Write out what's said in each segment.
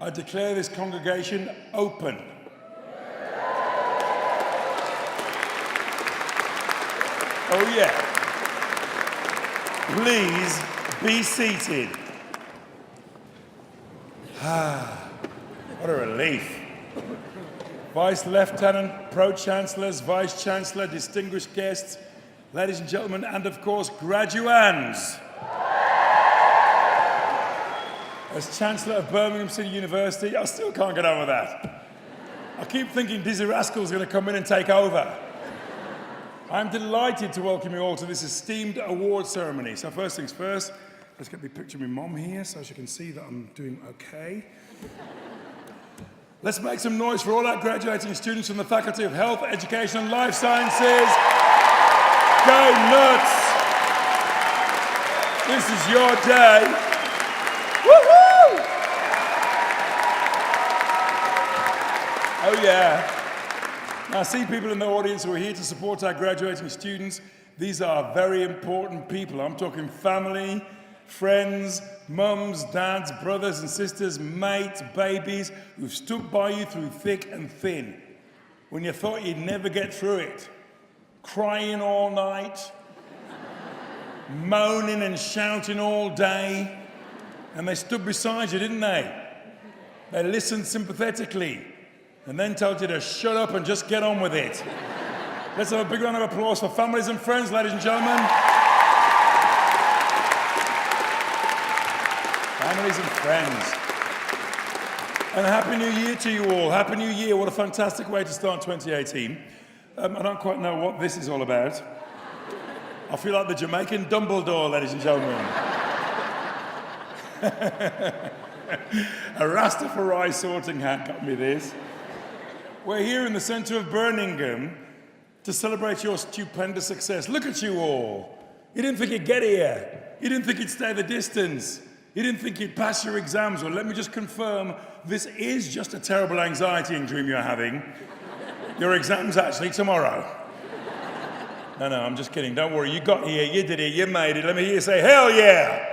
I declare this congregation open. Oh yeah. Please be seated. What a relief. Vice Lieutenant, Pro-Chancellors, Vice-Chancellor, distinguished guests, ladies and gentlemen, and of course, graduands. As Chancellor of Birmingham City University, I still can't get over that. I keep thinking Dizzy Rascal's going to come in and take over. I'm delighted to welcome you all to this esteemed award ceremony. So first things first, let's get me a picture of my mom here so she can see that I'm doing okay. Let's make some noise for all our graduating students from the Faculty of Health, Education and Life Sciences. Go nuts! This is your day. Woohoo! Oh yeah. Now, I see people in the audience who are here to support our graduating students. These are very important people. I'm talking family, friends, mums, dads, brothers and sisters, mates, babies, who've stood by you through thick and thin. When you thought you'd never get through it. Crying all night, moaning and shouting all day. And they stood beside you, didn't they? They listened sympathetically. And then told you to shut up and just get on with it. Let's have a big round of applause for families and friends, ladies and gentlemen. Families and friends. And Happy New Year to you all. Happy New Year. What a fantastic way to start 2018. I don't quite know what this is all about. I feel like the Jamaican Dumbledore, ladies and gentlemen. A Rastafari sorting hat got me this. We're here in the centre of Birmingham to celebrate your stupendous success. Look at you all. You didn't think you'd get here. You didn't think you'd stay the distance. You didn't think you'd pass your exams. Well, let me just confirm, this is just a terrible anxiety and dream you're having. Your exam's actually tomorrow. No, I'm just kidding. Don't worry. You got here, you did it, you made it. Let me hear you say, hell yeah!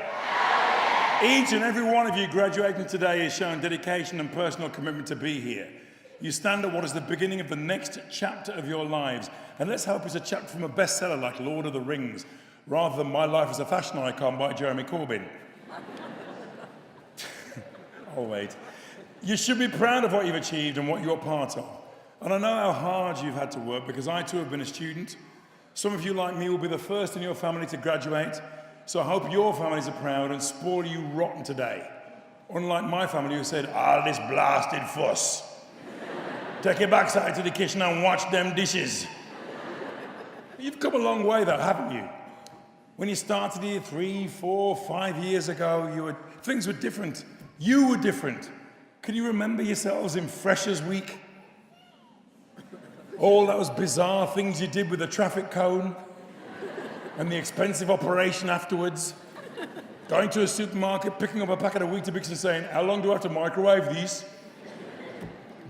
Each and every one of you graduating today has shown dedication and personal commitment to be here. You stand at what is the beginning of the next chapter of your lives. And let's hope it's a chapter from a bestseller like Lord of the Rings, rather than My Life as a Fashion Icon by Jeremy Corbyn. Oh, wait. You should be proud of what you've achieved and what you're part of. And I know how hard you've had to work, because I too have been a student. Some of you, like me, will be the first in your family to graduate. So I hope your families are proud and spoil you rotten today. Unlike my family, who said, this blasted fuss. Take your backside to the kitchen and watch them dishes. You've come a long way, though, haven't you? When you started here 3, 4, 5 years ago, things were different. You were different. Can you remember yourselves in Freshers' Week? All those bizarre things you did with the traffic cone and the expensive operation afterwards. Going to a supermarket, picking up a packet of Weetabix and saying, how long do I have to microwave these?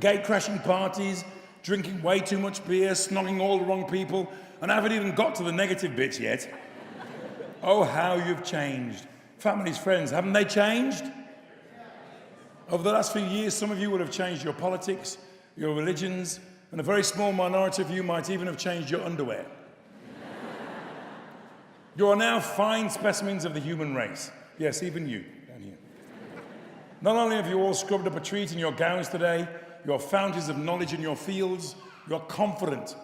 Gate crashing parties, drinking way too much beer, snogging all the wrong people, and I haven't even got to the negative bits yet. Oh, how you've changed. Families, friends, haven't they changed? Over the last few years, some of you will have changed your politics, your religions, and a very small minority of you might even have changed your underwear. You are now fine specimens of the human race. Yes, even you, down here. Not only have you all scrubbed up a treat in your gowns today, you're fountains of knowledge in your fields, you're confident,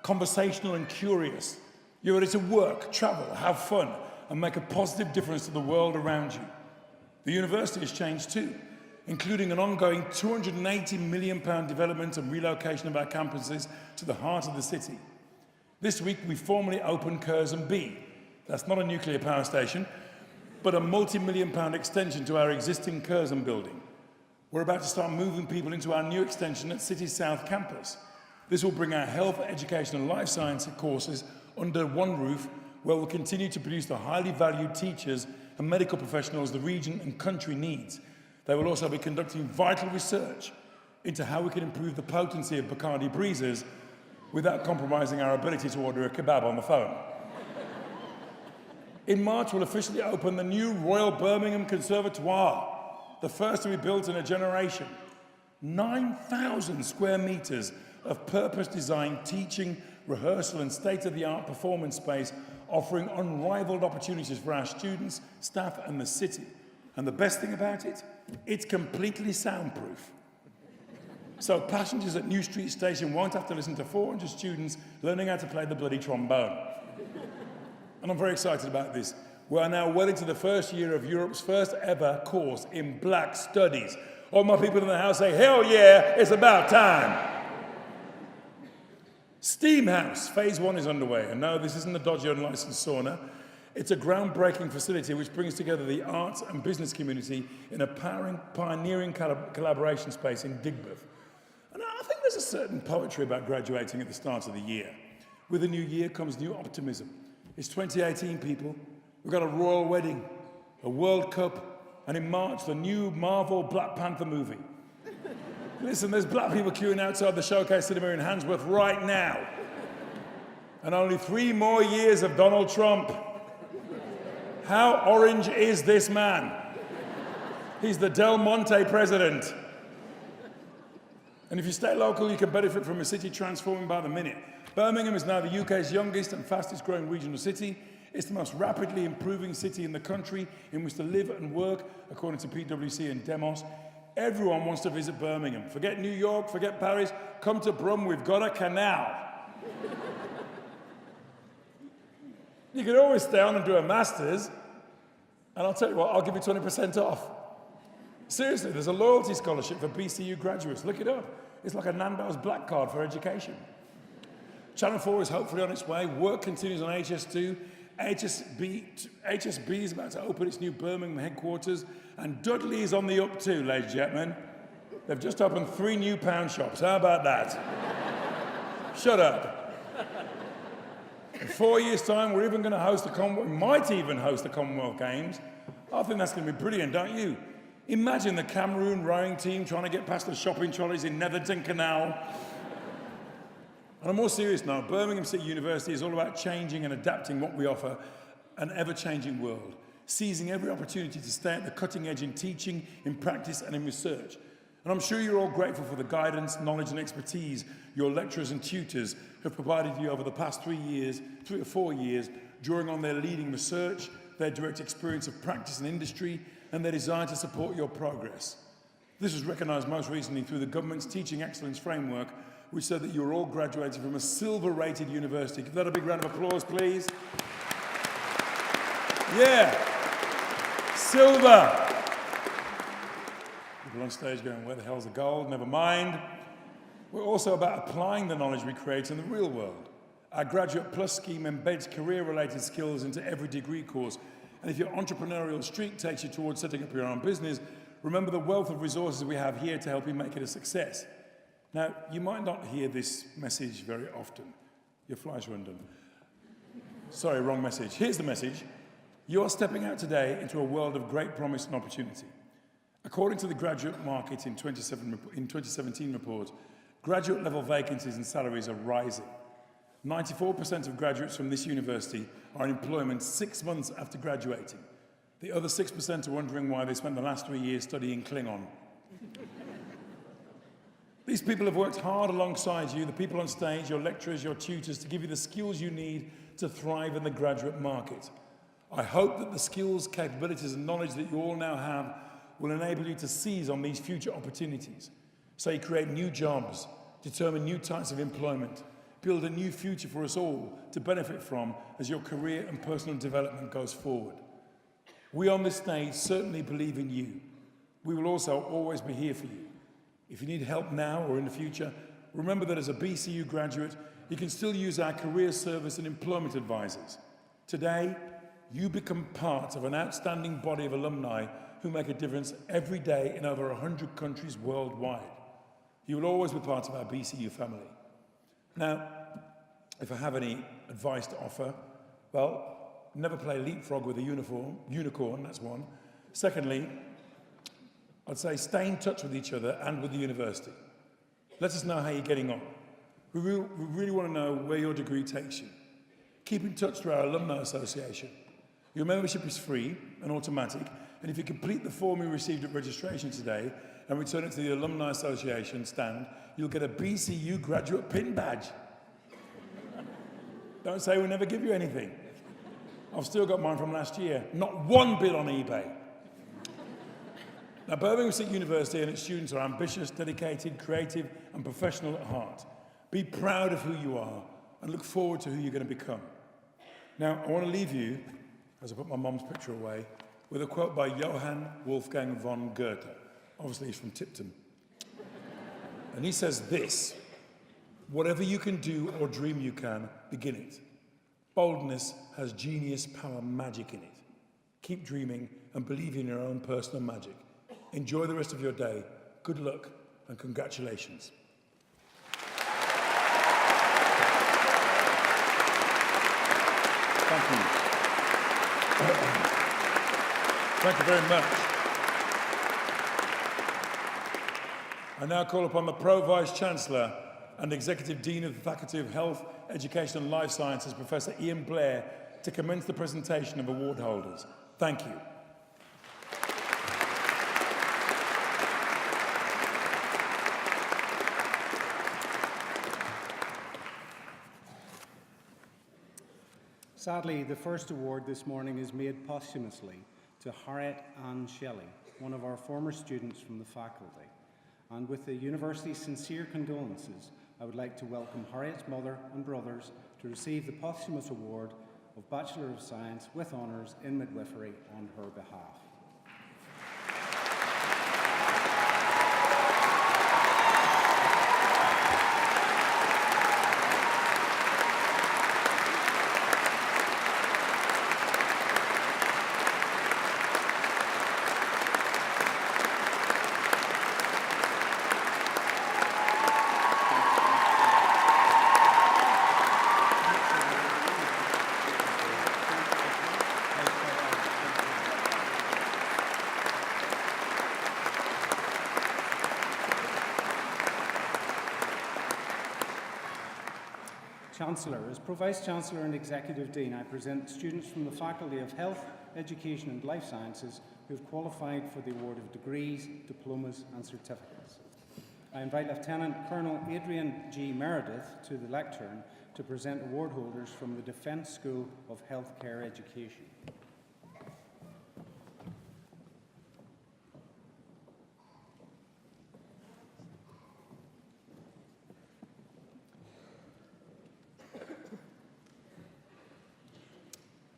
conversational and curious. You're ready to work, travel, have fun, and make a positive difference to the world around you. The university has changed too, including an ongoing £280 million development and relocation of our campuses to the heart of the city. This week, we formally opened Curzon B. That's not a nuclear power station, but a multi-million-pound extension to our existing Curzon building. We're about to start moving people into our new extension at City South Campus. This will bring our health, education and life science courses under one roof, where we'll continue to produce the highly valued teachers and medical professionals the region and country needs. They will also be conducting vital research into how we can improve the potency of Bacardi breezes without compromising our ability to order a kebab on the phone. In March, we'll officially open the new Royal Birmingham Conservatoire. the first to be built in a generation. 9,000 square meters of purpose-designed teaching, rehearsal, and state-of-the-art performance space, offering unrivaled opportunities for our students, staff, and the city. And the best thing about it, it's completely soundproof. So passengers at New Street Station won't have to listen to 400 students learning how to play the bloody trombone. And I'm very excited about this. We are now well into the first year of Europe's first ever course in Black Studies. All my people in the house say, hell yeah, it's about time. Steam House, phase 1 is underway. And no, this isn't a dodgy unlicensed sauna. It's a groundbreaking facility which brings together the arts and business community in a pioneering collaboration space in Digbeth. And I think there's a certain poetry about graduating at the start of the year. With a new year comes new optimism. It's 2018, people. We've got a royal wedding, a World Cup, and in March, the new Marvel Black Panther movie. Listen, there's black people queuing outside the Showcase Cinema in Handsworth right now. And only 3 more years of Donald Trump. How orange is this man? He's the Del Monte president. And if you stay local, you can benefit from a city transforming by the minute. Birmingham is now the UK's youngest and fastest growing regional city. It's the most rapidly improving city in the country in which to live and work, according to PwC and Demos. Everyone wants to visit Birmingham. Forget New York, forget Paris, come to Brum, we've got a canal. You can always stay on and do a master's, and I'll tell you what, I'll give you 20% off. Seriously, there's a loyalty scholarship for BCU graduates. Look it up. It's like a Nando's black card for education. Channel 4 is hopefully on its way. Work continues on HS2. HSB is about to open its new Birmingham headquarters, and Dudley is on the up too, ladies and gentlemen. They've just opened 3 new pound shops. How about that? Shut up. In 4 years' time, we're even going to host the Commonwealth, might even host the Commonwealth Games. I think that's going to be brilliant, don't you? Imagine the Cameroon rowing team trying to get past the shopping trolleys in Netherton Canal. On a more serious note, Birmingham City University is all about changing and adapting what we offer an ever-changing world, seizing every opportunity to stay at the cutting edge in teaching, in practice, and in research. And I'm sure you're all grateful for the guidance, knowledge, and expertise your lecturers and tutors have provided you over the past 3 or 4 years, drawing on their leading research, their direct experience of practice and industry, and their desire to support your progress. This was recognised most recently through the government's Teaching Excellence Framework, which said that you were all graduated from a silver-rated university. Give that a big round of applause, please. Yeah, silver. People on stage going, where the hell's the gold? Never mind. We're also about applying the knowledge we create in the real world. Our Graduate Plus scheme embeds career-related skills into every degree course. And if your entrepreneurial streak takes you towards setting up your own business, remember the wealth of resources we have here to help you make it a success. Now, you might not hear this message very often. Your fly's are undone. Sorry, wrong message. Here's the message. You are stepping out today into a world of great promise and opportunity. According to the graduate market in 2017 report, graduate level vacancies and salaries are rising. 94% of graduates from this university are in employment 6 months after graduating. The other 6% are wondering why they spent the last 3 years studying Klingon. These people have worked hard alongside you, the people on stage, your lecturers, your tutors, to give you the skills you need to thrive in the graduate market. I hope that the skills, capabilities, and knowledge that you all now have will enable you to seize on these future opportunities. So you create new jobs, determine new types of employment, build a new future for us all to benefit from as your career and personal development goes forward. We on this stage certainly believe in you. We will also always be here for you. If you need help now or in the future, remember that as a BCU graduate, you can still use our career service and employment advisors. Today, you become part of an outstanding body of alumni who make a difference every day in over 100 countries worldwide. You will always be part of our BCU family. Now, if I have any advice to offer, well, never play leapfrog with a unicorn, that's one. Secondly, I'd say stay in touch with each other and with the university. Let us know how you're getting on. We really want to know where your degree takes you. Keep in touch through our alumni association. Your membership is free and automatic, And if you complete the form you received at registration today and return it to the Alumni Association stand, you'll get a BCU graduate pin badge. Don't say we never give you anything. I've still got mine from last year. Not one bid on eBay. Now, Birmingham City University and its students are ambitious, dedicated, creative, and professional at heart. Be proud of who you are and look forward to who you're going to become. Now, I want to leave you, as I put my mum's picture away, with a quote by Johann Wolfgang von Goethe. Obviously, he's from Tipton. And he says this: whatever you can do or dream you can, begin it. Boldness has genius, power, magic in it. Keep dreaming and believe in your own personal magic. Enjoy the rest of your day. Good luck and congratulations. Thank you. Thank you very much. I now call upon the Pro Vice Chancellor and Executive Dean of the Faculty of Health, Education and Life Sciences, Professor Ian Blair, to commence the presentation of award holders. Thank you. Sadly, the first award this morning is made posthumously to Harriet Ann Shelley, one of our former students from the faculty. And with the university's sincere condolences, I would like to welcome Harriet's mother and brothers to receive the posthumous award of Bachelor of Science with Honours in Midwifery on her behalf. Chancellor, as Pro Vice Chancellor and Executive Dean, I present students from the Faculty of Health, Education and Life Sciences who have qualified for the award of degrees, diplomas and certificates. I invite Lieutenant Colonel Adrian G. Meredith to the lectern to present award holders from the Defence School of Healthcare Education.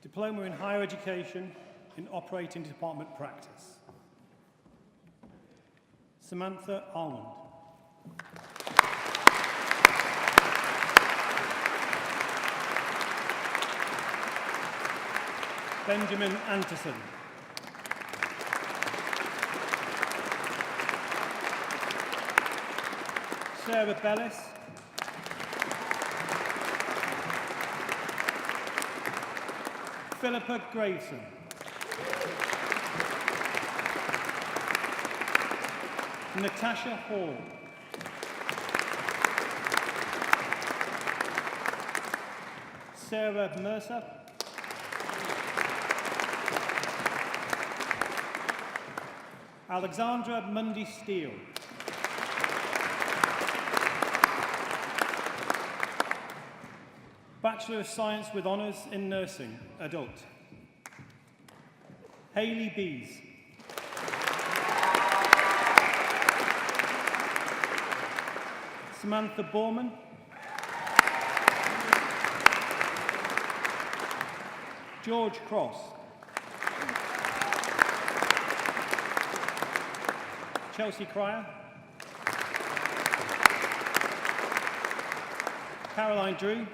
Diploma in Higher Education in Operating Department Practice. Samantha Almond. Benjamin Anderson. Sarah Bellis. Philippa Graveson. Natasha Hall. Sarah Mercer. Alexandra Mundy Steele. Bachelor of Science with Honours in Nursing, Adult. Hayley Bees. Samantha Borman. George Cross. Chelsea Cryer. Caroline Drew.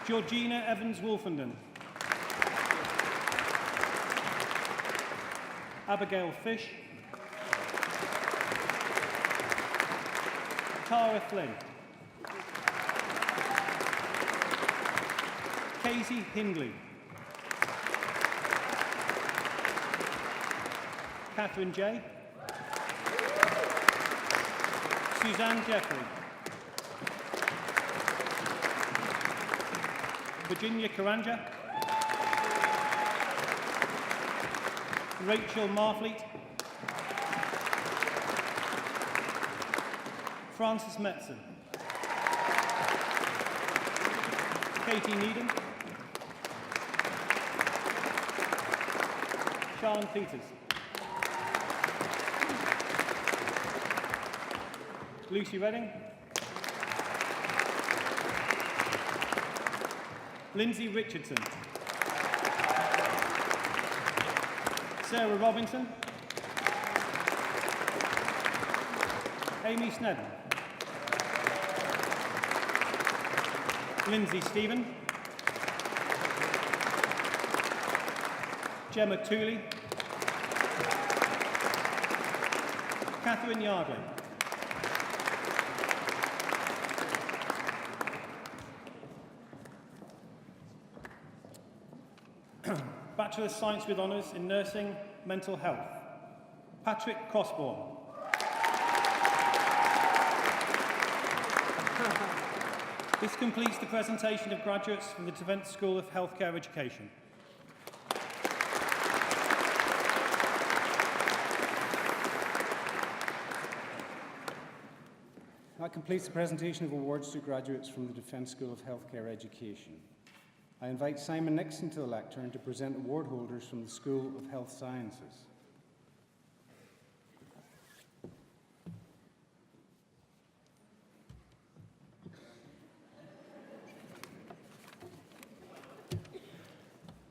Georgina Evans-Wolfenden. Abigail Fish. Tara Flynn. Casey Hindley. Catherine J. Suzanne Jeffrey. Virginia Karanja. Rachel Marfleet. Francis Metzen. Katie Needham. Sean Peters. Lucy Redding. Lindsay Richardson. Sarah Robinson. Amy Snedden. Lindsay Stephen. Gemma Tooley. Catherine Yardley. Bachelor of Science with Honours in Nursing, Mental Health. Patrick Crossbourne. This completes the presentation of graduates from the Defence School of Healthcare Education. That completes the presentation of awards to graduates from the Defence School of Healthcare Education. I invite Simon Nixon to the lectern to present award holders from the School of Health Sciences.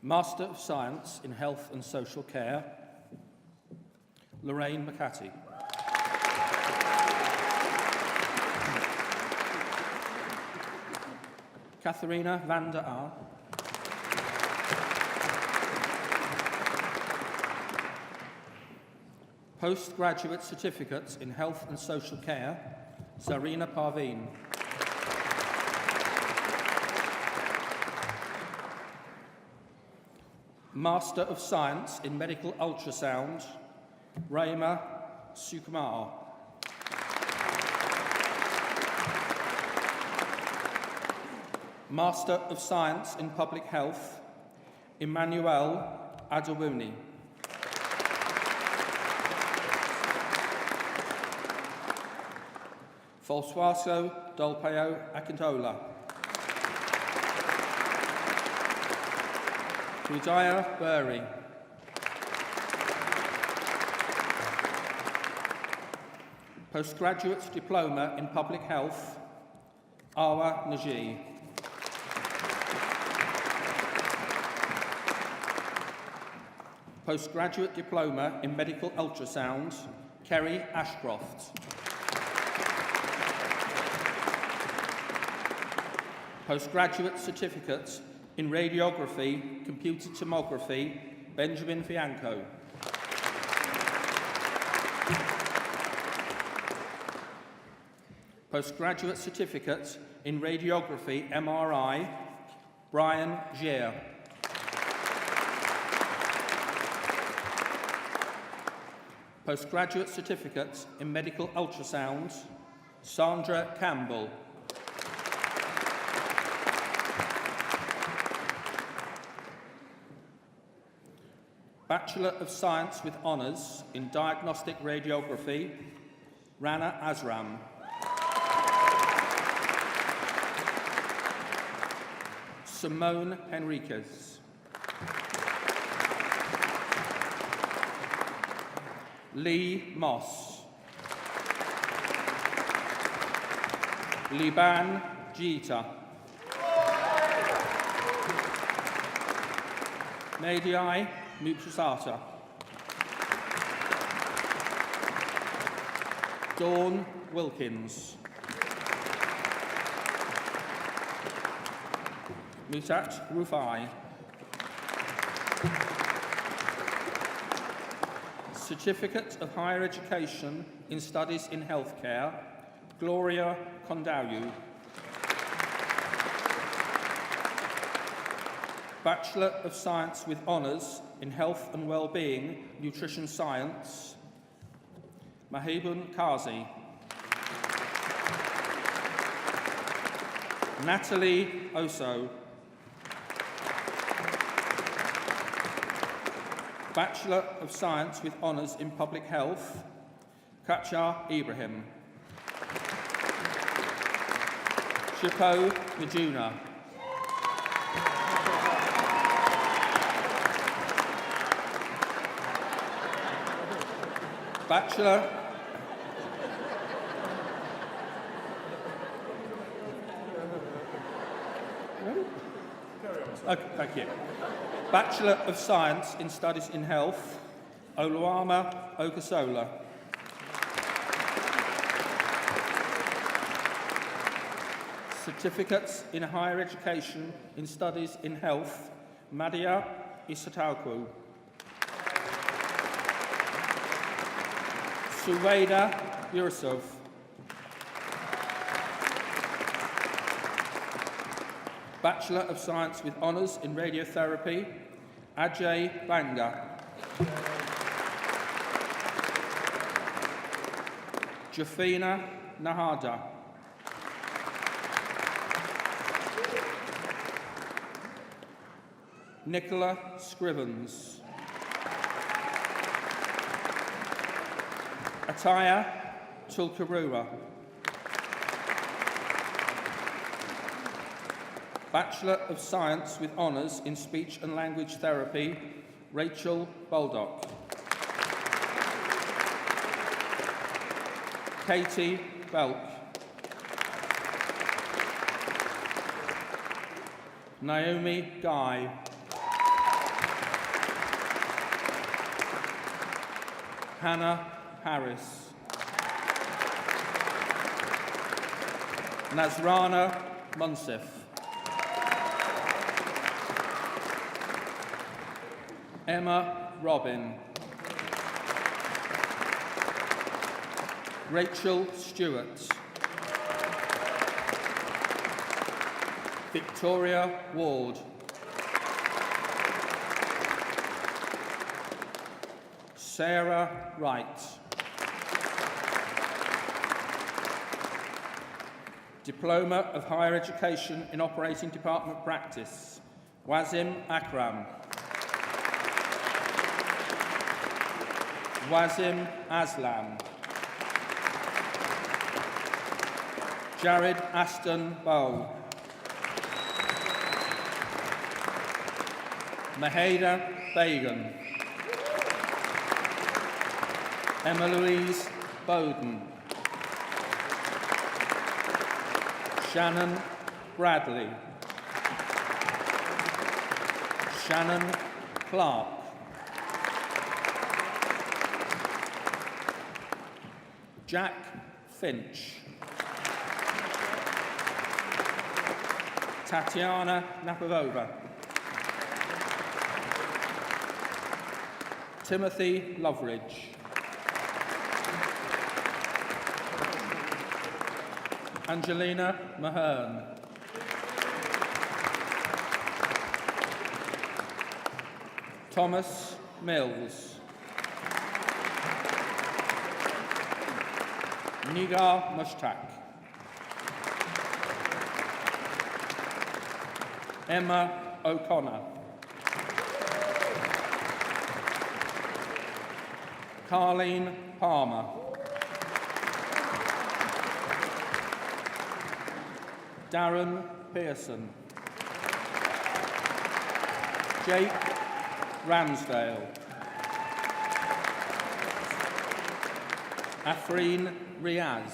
Master of Science in Health and Social Care, Lorraine McCarthy. Katharina van der Aar. Postgraduate Certificates in Health and Social Care, Zarina Parveen. Master of Science in Medical Ultrasound, Raima Sukumar. Master of Science in Public Health, Emmanuel Adewuni. Falsuaso Dolpeo Akintola. Rudaya Burry. Postgraduate Diploma in Public Health, Awa Najee. Postgraduate Diploma in Medical Ultrasound, Kerry Ashcroft. Postgraduate Certificate in Radiography, Computed Tomography, Benjamin Fianco. Postgraduate Certificate in Radiography, MRI, Brian Gier. Postgraduate Certificate in Medical Ultrasound, Sandra Campbell. Bachelor of Science with Honours in Diagnostic Radiography, Rana Azram. Simone Henriquez. Lee Moss. Liban Jeeta. Madiai Muprasata. Dawn Wilkins. Mutat Rufai. Certificate of Higher Education in Studies in Healthcare, Gloria Kondayu. Bachelor of Science with Honours in Health and Wellbeing, Nutrition Science, Mahibun Kazi. Natalie Oso. Bachelor of Science with Honours in Public Health, Kachar Ibrahim. Shipo Majuna. Bachelor Okay, thank you. Bachelor of Science in Studies in Health, Oluwama Okasola. Certificates in Higher Education in Studies in Health, Madia Isatauku. Suwaida Yusuf. Bachelor of Science with Honours in Radiotherapy, Ajay Banga. Jafina Nahada. Nicola Scrivens. Ataya Tulkarua. Bachelor of Science with Honours in Speech and Language Therapy, Rachel Baldock. Katie Belk. Naomi Guy. Hannah Harris. Nazrana Munsif. Emma Robin. Rachel Stewart. Victoria Ward. Sarah Wright. Diploma of Higher Education in Operating Department Practice, Wazim Akram. Wazim Aslam. Jared Aston Bowl. Maheda Bagan. Emma Louise Bowden. Shannon Bradley. Shannon Clark. Jack Finch. Tatiana Napavova. Timothy Loveridge. Angelina Mahern. Thomas Mills. Nigar Mushtaq. Emma O'Connor. Carleen Palmer. Darren Pearson. Jake Ramsdale. Afreen Riaz.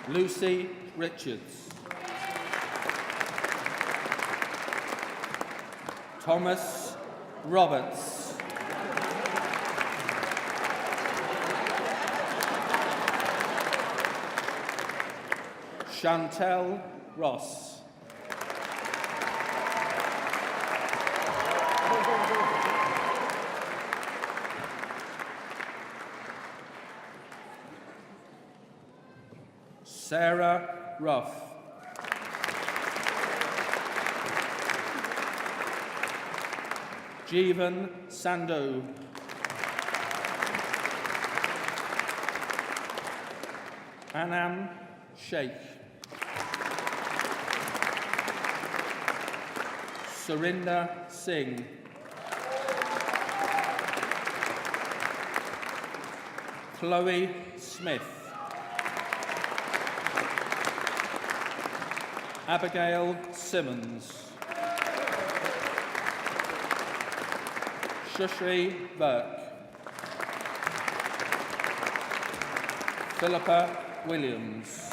Lucy Richards. Thomas Roberts. Chantel Ross. Sarah Ruff. Jeevan Sandhu. Anam Sheikh. Surinder Singh. Chloe Smith. Abigail Simmons. Shushri Burke. Philippa Williams.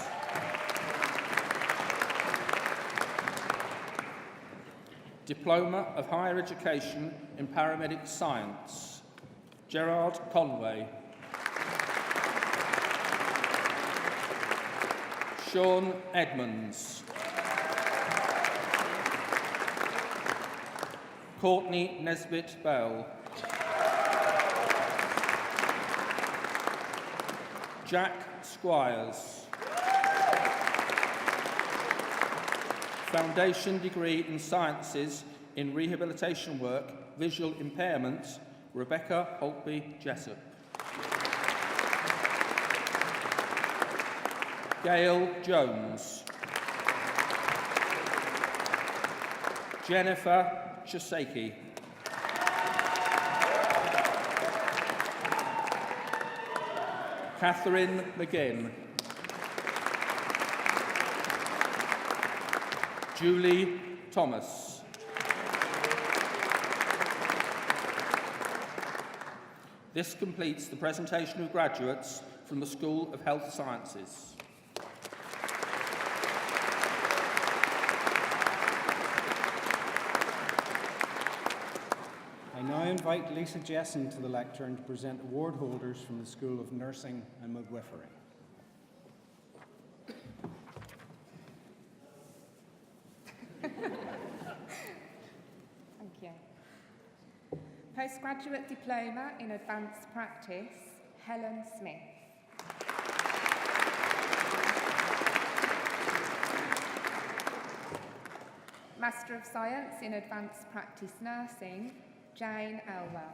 Diploma of Higher Education in Paramedic Science, Gerard Conway. Sean Edmonds. Courtney Nesbitt Bell. Jack Squires. Foundation degree in Sciences in Rehabilitation Work, Visual Impairment, Rebecca Holtby Jessup. Gail Jones. Jennifer Chisaki. Catherine McGinn. Julie Thomas. This completes the presentation of graduates from the School of Health Sciences. I now invite Lisa Jessen to the lectern to present award holders from the School of Nursing and Midwifery. Thank you. Postgraduate Diploma in Advanced Practice, Helen Smith. Master of Science in Advanced Practice Nursing, Jane Elwell.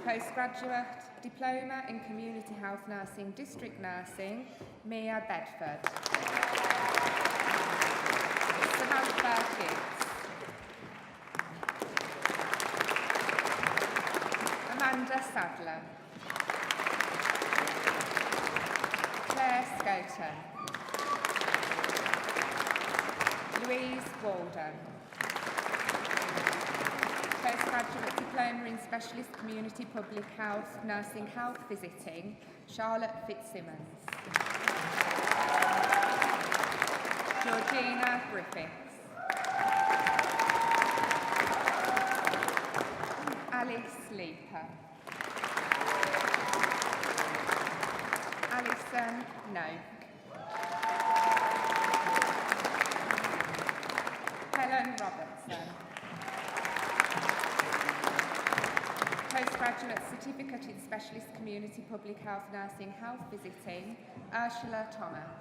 Postgraduate Diploma in Community Health Nursing, District Nursing, Mia Bedford. Samantha Gibbs. Amanda Sadler. Claire Scoton. Louise Walden. Postgraduate Diploma in Specialist Community Public Health Nursing Health Visiting, Charlotte Fitzsimmons. Georgina Griffiths. Alice Leaper. Alison Noak. Helen Robertson. Postgraduate Certificate in Specialist Community Public Health Nursing Health Visiting, Ursula Thomas.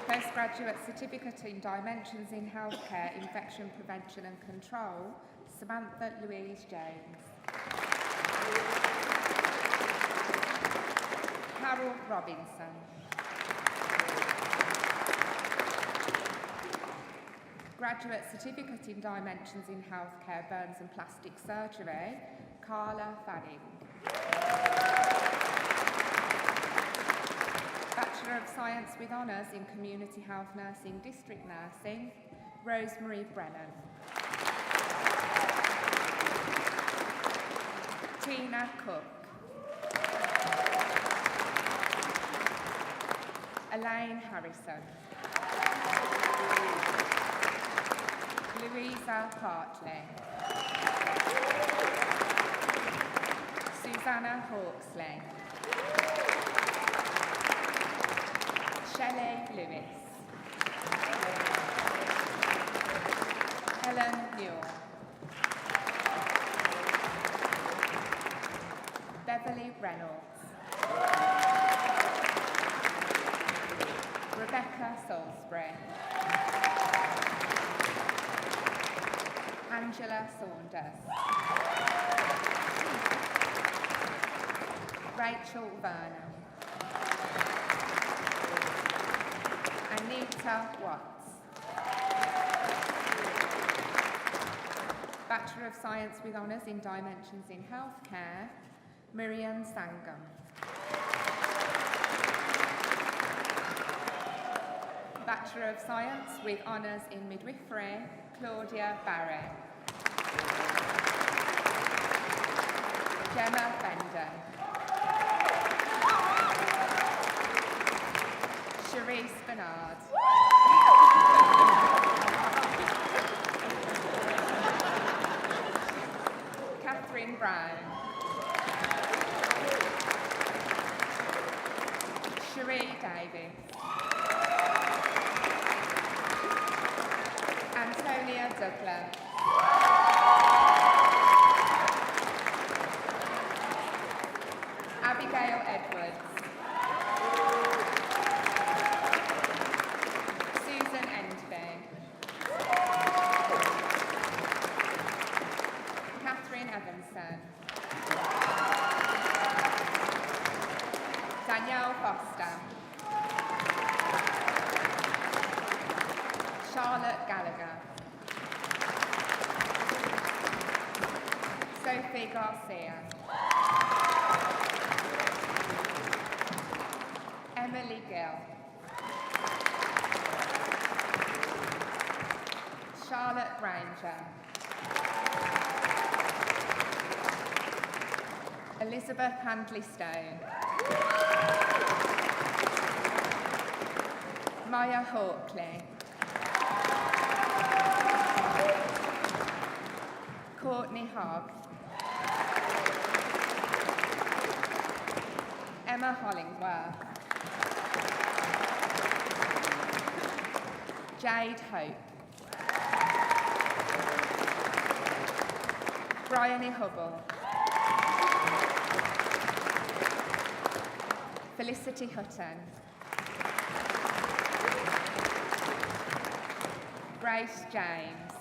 Postgraduate Certificate in Dimensions in Healthcare, Infection Prevention and Control, Samantha Louise James. Carol Robinson. Graduate Certificate in Dimensions in Healthcare, Burns and Plastic Surgery, Carla Fanning. Bachelor of Science with Honours in Community Health Nursing, District Nursing, Rosemary Brennan. Tina Cook. Elaine Harrison. Louisa Hartley. Susanna Hawksley. Shelley Lewis. Helen Newell. Beverly Reynolds. Rebecca Salisbury. Angela Saunders. Rachel Vernon. Anita Watts. Bachelor of Science with Honours in Dimensions in Healthcare, Miriam Sangam. Bachelor of Science with Honours in Midwifery, Claudia Barry. Gemma Bender. Cherise Bernard. Catherine Brown. Cherie Davis. Antonia Douglas. Abigail Edwards. Susan Endby. Catherine Evanson. Danielle Foster. Charlotte Gallagher. Sophie Garcia. Emily Gill. Charlotte Granger. Elizabeth Handley Stone. Maya Hawkley. Courtney Hogg. Emma Hollingworth. Jade Hope. Bryony Hubble. Felicity Hutton. Grace James.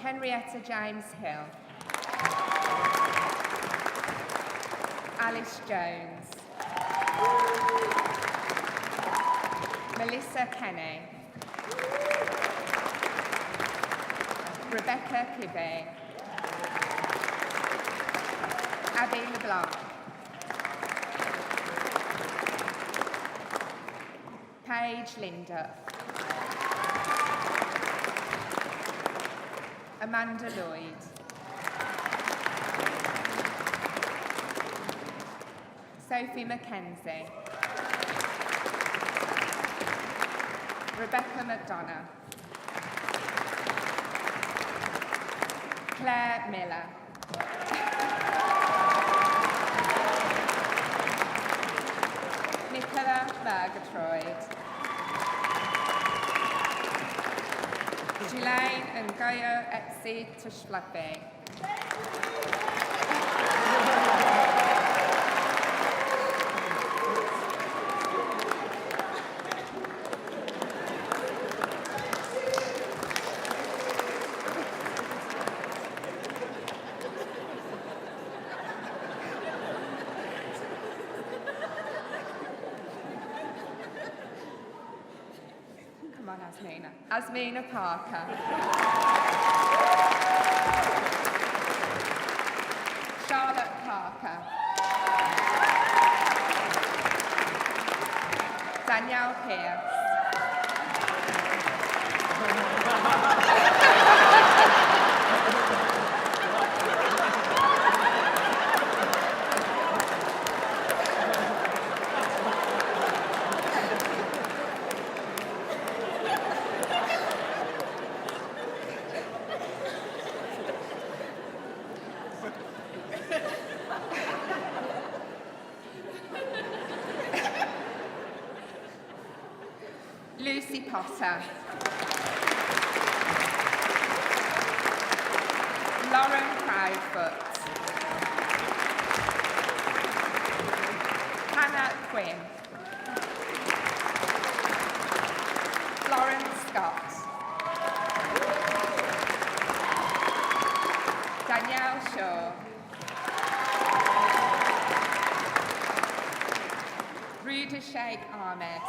Henrietta James Hill. Alice Jones. Melissa Kenny. Rebecca Kibbe. Abby LeBlanc. Paige Linda. Amanda Lloyd. Sophie Mackenzie. Rebecca McDonough. Claire Miller. Nicola Murgatroyd. Ghislaine and Goyo Etsi Tushflappy. Come on, Asmina. Asmina Parker. Charlotte Parker. Danielle Pierce. Lucy Potter. Lauren Proudfoot. Hannah Quinn. Florence Scott. Danielle Shaw. Ruda Sheikh Ahmed.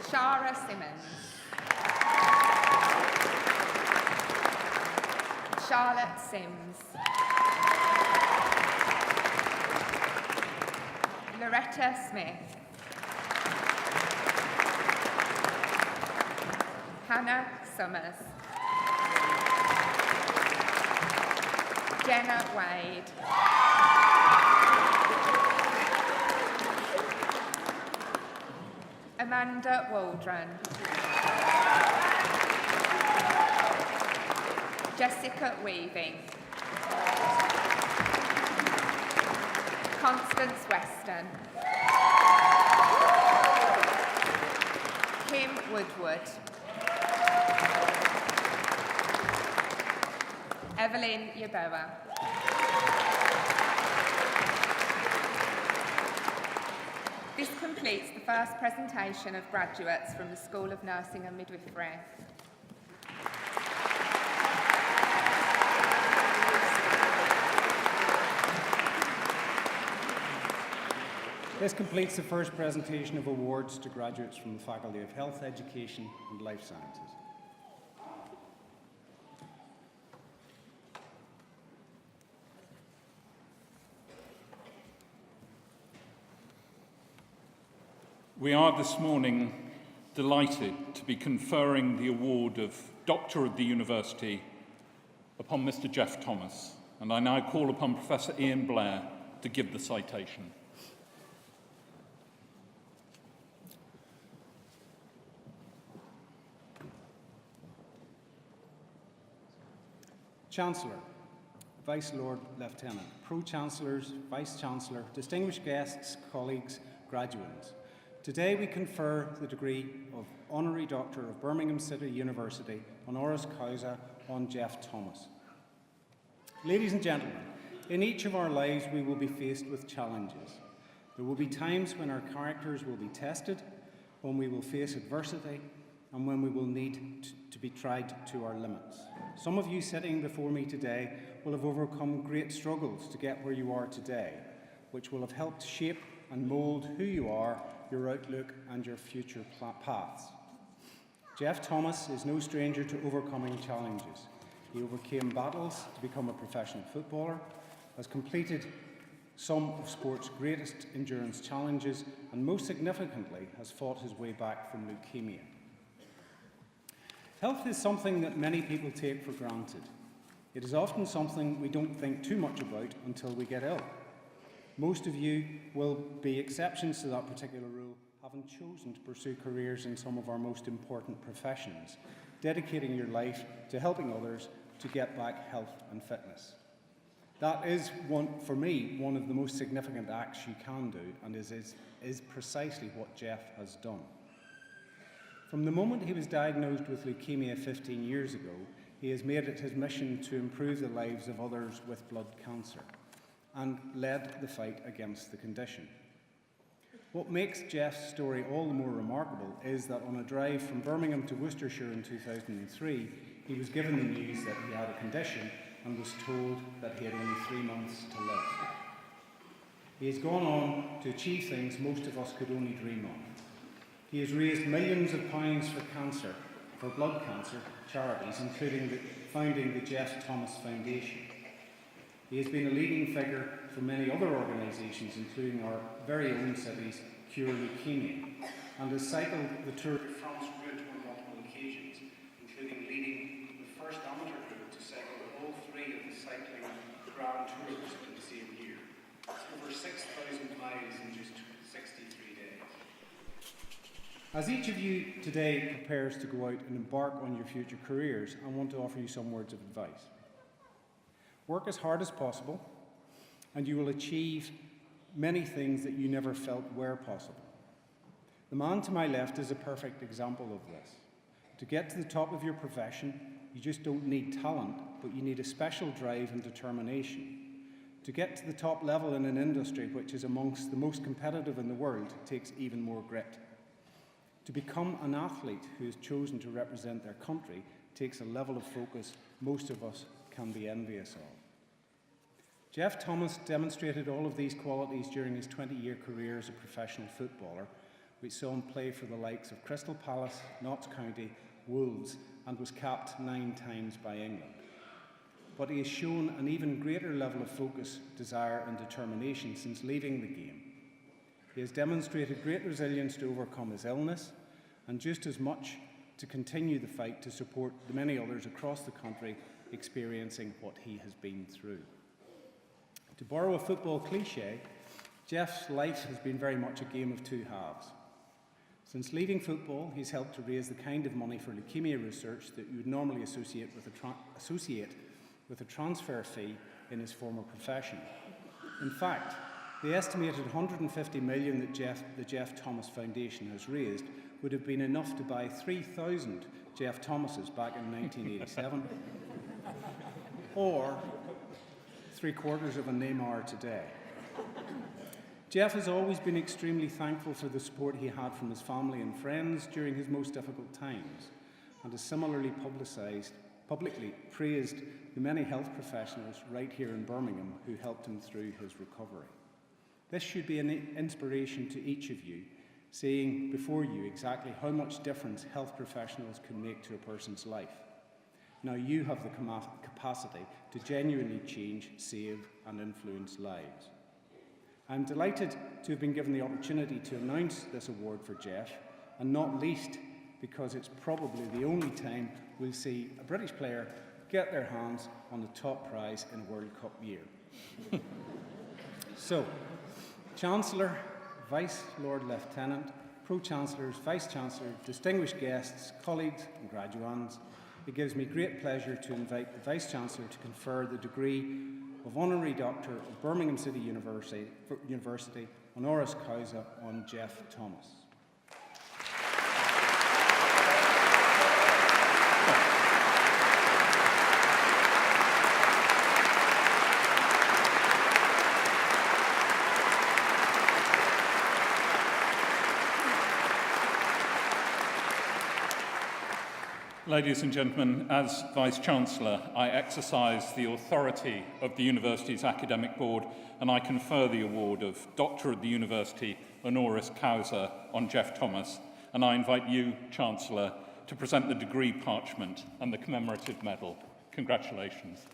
Shara Simmons. Charlotte Sims. Loretta Smith. Hannah Summers. Jenna Wade. Amanda Waldron. Jessica Weaving. Constance Weston. Kim Woodward. Evelyn Yaboa. This completes the first presentation of graduates from the School of Nursing and Midwifery. This completes the first presentation of awards to graduates from the Faculty of Health, Education and Life Sciences. We are this morning delighted to be conferring the award of Doctor of the University upon Mr. Jeff Thomas, and I now call upon Professor Ian Blair to give the citation. Chancellor, Vice Lord Lieutenant, Pro-Chancellors, Vice-Chancellor, distinguished guests, colleagues, graduates. Today we confer the degree of Honorary Doctor of Birmingham City University honoris causa on Jeff Thomas. Ladies and gentlemen, in each of our lives we will be faced with challenges. There will be times when our characters will be tested, when we will face adversity, and when we will need to be tried to our limits. Some of you sitting before me today will have overcome great struggles to get where you are today, which will have helped shape and mould who you are, your outlook and your future paths. Jeff Thomas is no stranger to overcoming challenges. He overcame battles to become a professional footballer, has completed some of sport's greatest endurance challenges, and most significantly has fought his way back from leukemia. Health is something that many people take for granted. It is often something we don't think too much about until we get ill. Most of you will be exceptions to that particular rule, having chosen to pursue careers in some of our most important professions, dedicating your life to helping others to get back health and fitness. That is, for me, one of the most significant acts you can do, and is precisely what Jeff has done. From the moment he was diagnosed with leukemia 15 years ago, he has made it his mission to improve the lives of others with blood cancer, and led the fight against the condition. What makes Jeff's story all the more remarkable is that on a drive from Birmingham to Worcestershire in 2003, he was given the news that he had a condition and was told that he had only 3 months to live. He has gone on to achieve things most of us could only dream of. He has raised millions of pounds for blood cancer charities, including founding the Jeff Thomas Foundation. He has been a leading figure for many other organisations, including our very own city's Cure Leukemia, and has cycled the Tour de France route on multiple occasions, including leading the first amateur group to cycle all 3 of the cycling Grand Tours in the same year. It's over 6,000 miles in just 63 days. As each of you today prepares to go out and embark on your future careers, I want to offer you some words of advice. Work as hard as possible, and you will achieve many things that you never felt were possible. The man to my left is a perfect example of this. To get to the top of your profession, you just don't need talent, but you need a special drive and determination. To get to the top level in an industry which is amongst the most competitive in the world takes even more grit. To become an athlete who has chosen to represent their country takes a level of focus most of us can be envious of. Jeff Thomas demonstrated all of these qualities during his 20-year career as a professional footballer, which saw him play for the likes of Crystal Palace, Notts County, Wolves, and was capped 9 times by England. But he has shown an even greater level of focus, desire and determination since leaving the game. He has demonstrated great resilience to overcome his illness, and just as much to continue the fight to support the many others across the country experiencing what he has been through. To borrow a football cliche, Jeff's life has been very much a game of two halves. Since leaving football, he's helped to raise the kind of money for leukemia research that you would normally associate with a transfer fee in his former profession. In fact, the estimated 150 million that the Jeff Thomas Foundation has raised would have been enough to buy 3,000 Jeff Thomases back in 1987, or 3/4 of a Neymar today. Jeff has always been extremely thankful for the support he had from his family and friends during his most difficult times, and has similarly publicly praised the many health professionals right here in Birmingham who helped him through his recovery. This should be an inspiration to each of you, seeing before you exactly how much difference health professionals can make to a person's life. Now you have the capacity to genuinely change, save and influence lives. I'm delighted to have been given the opportunity to announce this award for Jeff, and not least because it's probably the only time we'll see a British player get their hands on the top prize in a World Cup year. So, Chancellor, Vice Lord Lieutenant, Pro-Chancellors, Vice-Chancellor, distinguished guests, colleagues and graduands, it gives me great pleasure to invite the Vice-Chancellor to confer the degree of Honorary Doctor of Birmingham City University honoris causa on Jeff Thomas. Ladies and gentlemen, as Vice-Chancellor, I exercise the authority of the University's Academic Board and I confer the award of Doctor of the University honoris causa on Jeff Thomas, and I invite you, Chancellor, to present the degree parchment and the commemorative medal. Congratulations.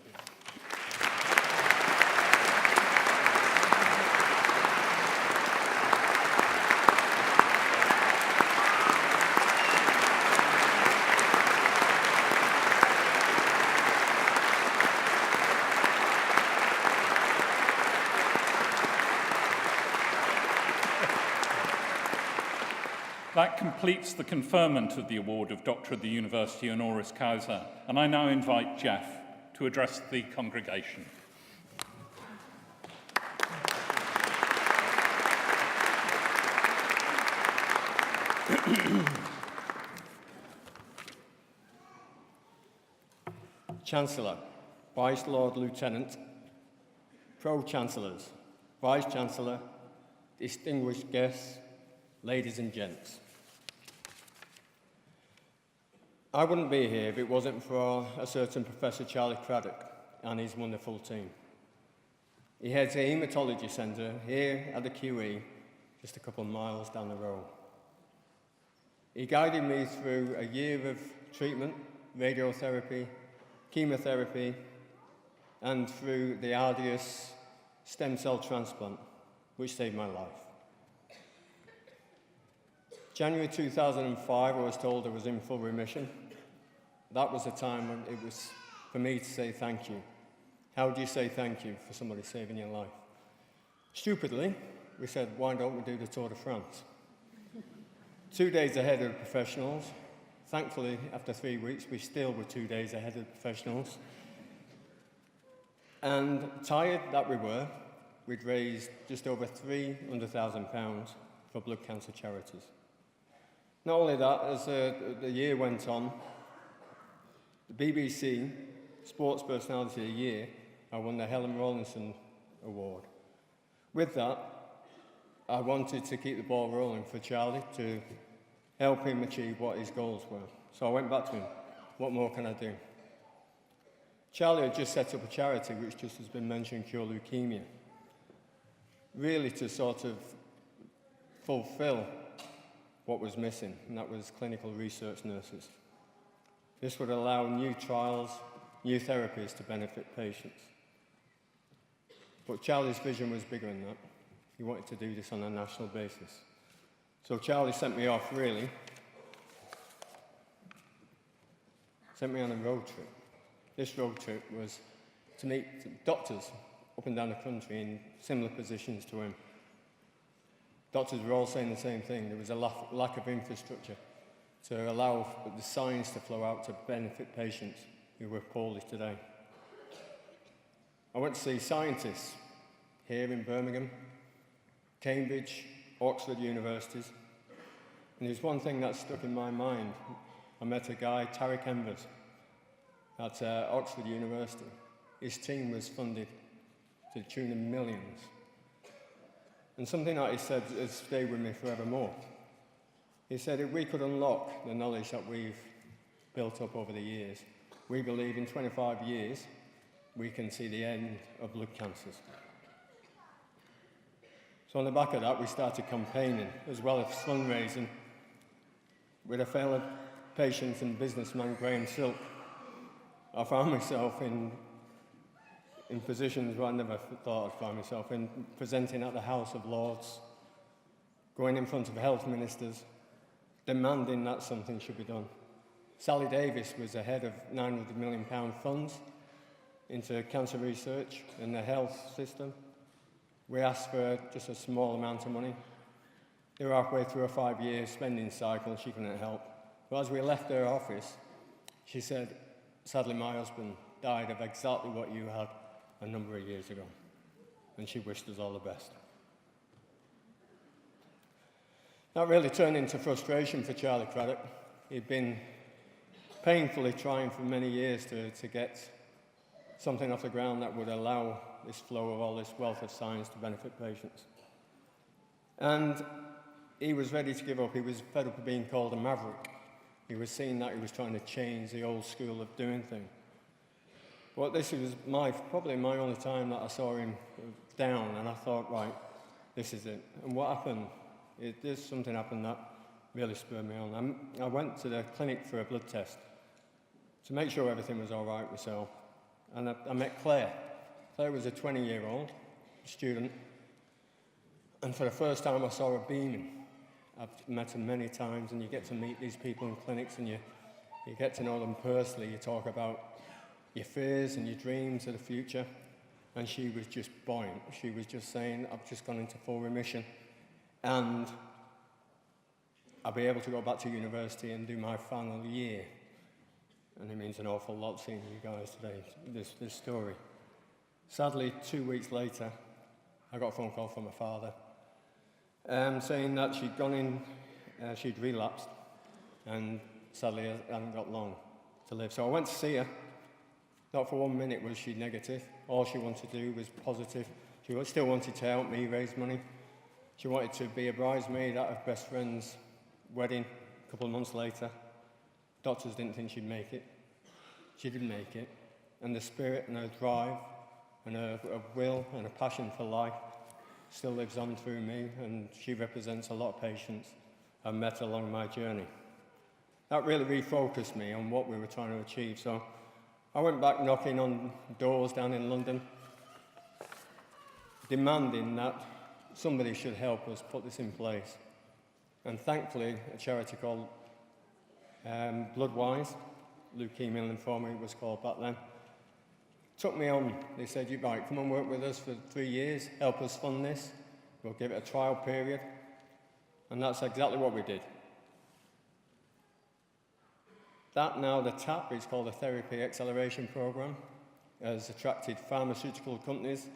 That completes the conferment of the award of Doctor of the University honoris causa, and I now invite Jeff to address the congregation. Chancellor, Vice Lord Lieutenant, Pro-Chancellors, Vice-Chancellor, distinguished guests, ladies and gents. I wouldn't be here if it wasn't for a certain Professor Charlie Craddock and his wonderful team. He heads a haematology centre here at the QE, just a couple of miles down the road. He guided me through a year of treatment, radiotherapy, chemotherapy, and through the arduous stem cell transplant, which saved my life. January 2005, I was told I was in full remission. That was the time when it was for me to say thank you. How do you say thank you for somebody saving your life? Stupidly, we said, why don't we do the Tour de France? 2 days ahead of the professionals. Thankfully, after 3 weeks, we still were 2 days ahead of the professionals. And tired that we were, we'd raised just over £300,000 for blood cancer charities. Not only that, as the year went on, the BBC Sports Personality of the Year, I won the Helen Rawlinson Award. With that, I wanted to keep the ball rolling for Charlie to help him achieve what his goals were. So I went back to him. what more can I do? Charlie had just set up a charity, which just has been mentioned, Cure Leukemia, really to sort of fulfill what was missing, and that was clinical research nurses. This would allow new trials, new therapies to benefit patients. But Charlie's vision was bigger than that. He wanted to do this on a national basis. So Charlie sent me off, really. Sent me on a road trip. This road trip was to meet doctors up and down the country in similar positions to him. Doctors were all saying the same thing. There was a lack of infrastructure to allow the science to flow out to benefit patients who were poorly today. I went to see scientists here in Birmingham, Cambridge, Oxford universities, and there's one thing that stuck in my mind. I met a guy, Tariq Envers, at Oxford University. His team was funded to the tune of millions. And something that he said has stayed with me forevermore. He said, if we could unlock the knowledge that we've built up over the years, we believe in 25 years we can see the end of blood cancers. So on the back of that, we started campaigning, as well as fundraising, with a fellow patient and businessman, Graham Silk. I found myself in positions where I never thought I'd find myself in, presenting at the House of Lords, going in front of health ministers, demanding that something should be done. Sally Davis was the head of £900 million funds into cancer research in the health system. We asked for just a small amount of money. They were halfway through a 5-year spending cycle, she couldn't help. But as we left her office, she said, sadly, my husband died of exactly what you had a number of years ago. And she wished us all the best. That really turned into frustration for Charlie Craddock. He'd been painfully trying for many years to get something off the ground that would allow this flow of all this wealth of science to benefit patients. And he was ready to give up. He was fed up of being called a maverick. He was seeing that he was trying to change the old school of doing things. But this was probably my only time that I saw him down, and I thought, right, this is it. And what happened? Something happened that really spurred me on. I went to the clinic for a blood test to make sure everything was all right myself. And I met Claire. Claire was a 20-year-old student, and for the first time I saw her beaming. I've met her many times, and you get to meet these people in clinics, and you get to know them personally. You talk about your fears and your dreams of the future, and she was just buoyant. She was just saying, I've just gone into full remission, and I'll be able to go back to university and do my final year. And it means an awful lot seeing you guys today, this story. Sadly, 2 weeks later, I got a phone call from my father saying that she'd gone in, she'd relapsed, and sadly I hadn't got long to live. So I went to see her. Not for 1 minute was she negative. All she wanted to do was positive. She still wanted to help me raise money. She wanted to be a bridesmaid at her best friend's wedding a couple of months later. Doctors didn't think she'd make it. She did make it. And the spirit and her drive and her will and her passion for life still lives on through me, and she represents a lot of patients I've met along my journey. That really refocused me on what we were trying to achieve. So I went back knocking on doors down in London, demanding that somebody should help us put this in place. And thankfully, a charity called Bloodwise, Leukemia and Lymphoma it was called back then, took me on. They said, "You right, come and work with us for 3 years, help us fund this. We'll give it a trial period." And that's exactly what we did. That now, the TAP, it's called the Therapy Acceleration Program, has attracted pharmaceutical companies,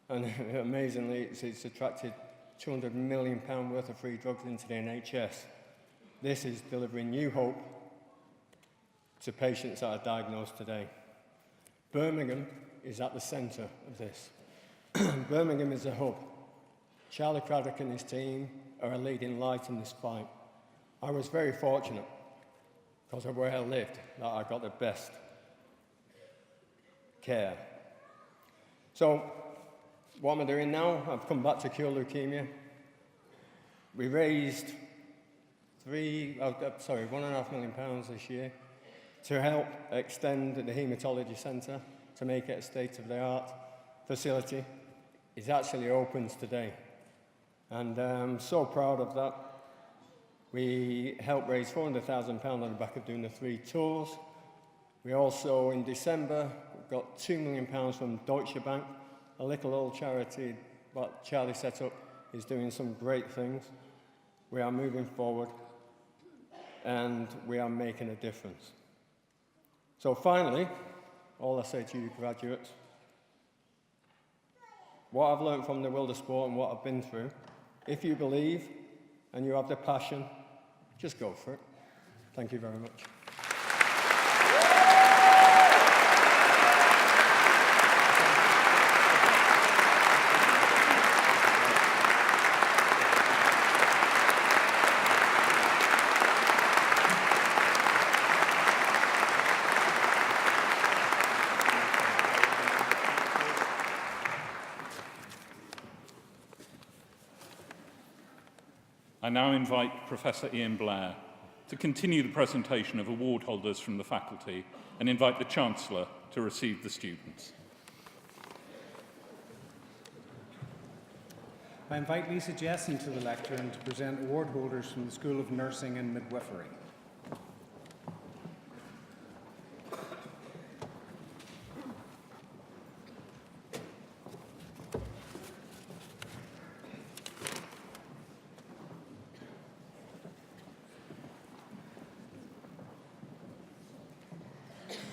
and amazingly, it's attracted £200 million worth of free drugs into the NHS. This is delivering new hope to patients that are diagnosed today. Birmingham is at the centre of this. Birmingham is a hub. Charlie Craddock and his team are a leading light in this fight. I was very fortunate because of where I lived, that I got the best care. So, what am I doing now? I've come back to cure leukemia. We raised £1.5 million this year to help extend the haematology centre to make it a state-of-the-art facility. It actually opens today, and I'm so proud of that. We helped raise £400,000 on the back of doing the 3 tours. We also, in December, got £2 million from Deutsche Bank, a little old charity that Charlie set up is doing some great things. We are moving forward, and we are making a difference. So finally, all I say to you graduates, what I've learned from the world of sport and what I've been through, if you believe and you have the passion, just go for it. Thank you very much. I now invite Professor Ian Blair to continue the presentation of award holders from the faculty and invite the Chancellor to receive the students. I invite Lisa Jesson to the lectern to present award holders from the School of Nursing and Midwifery.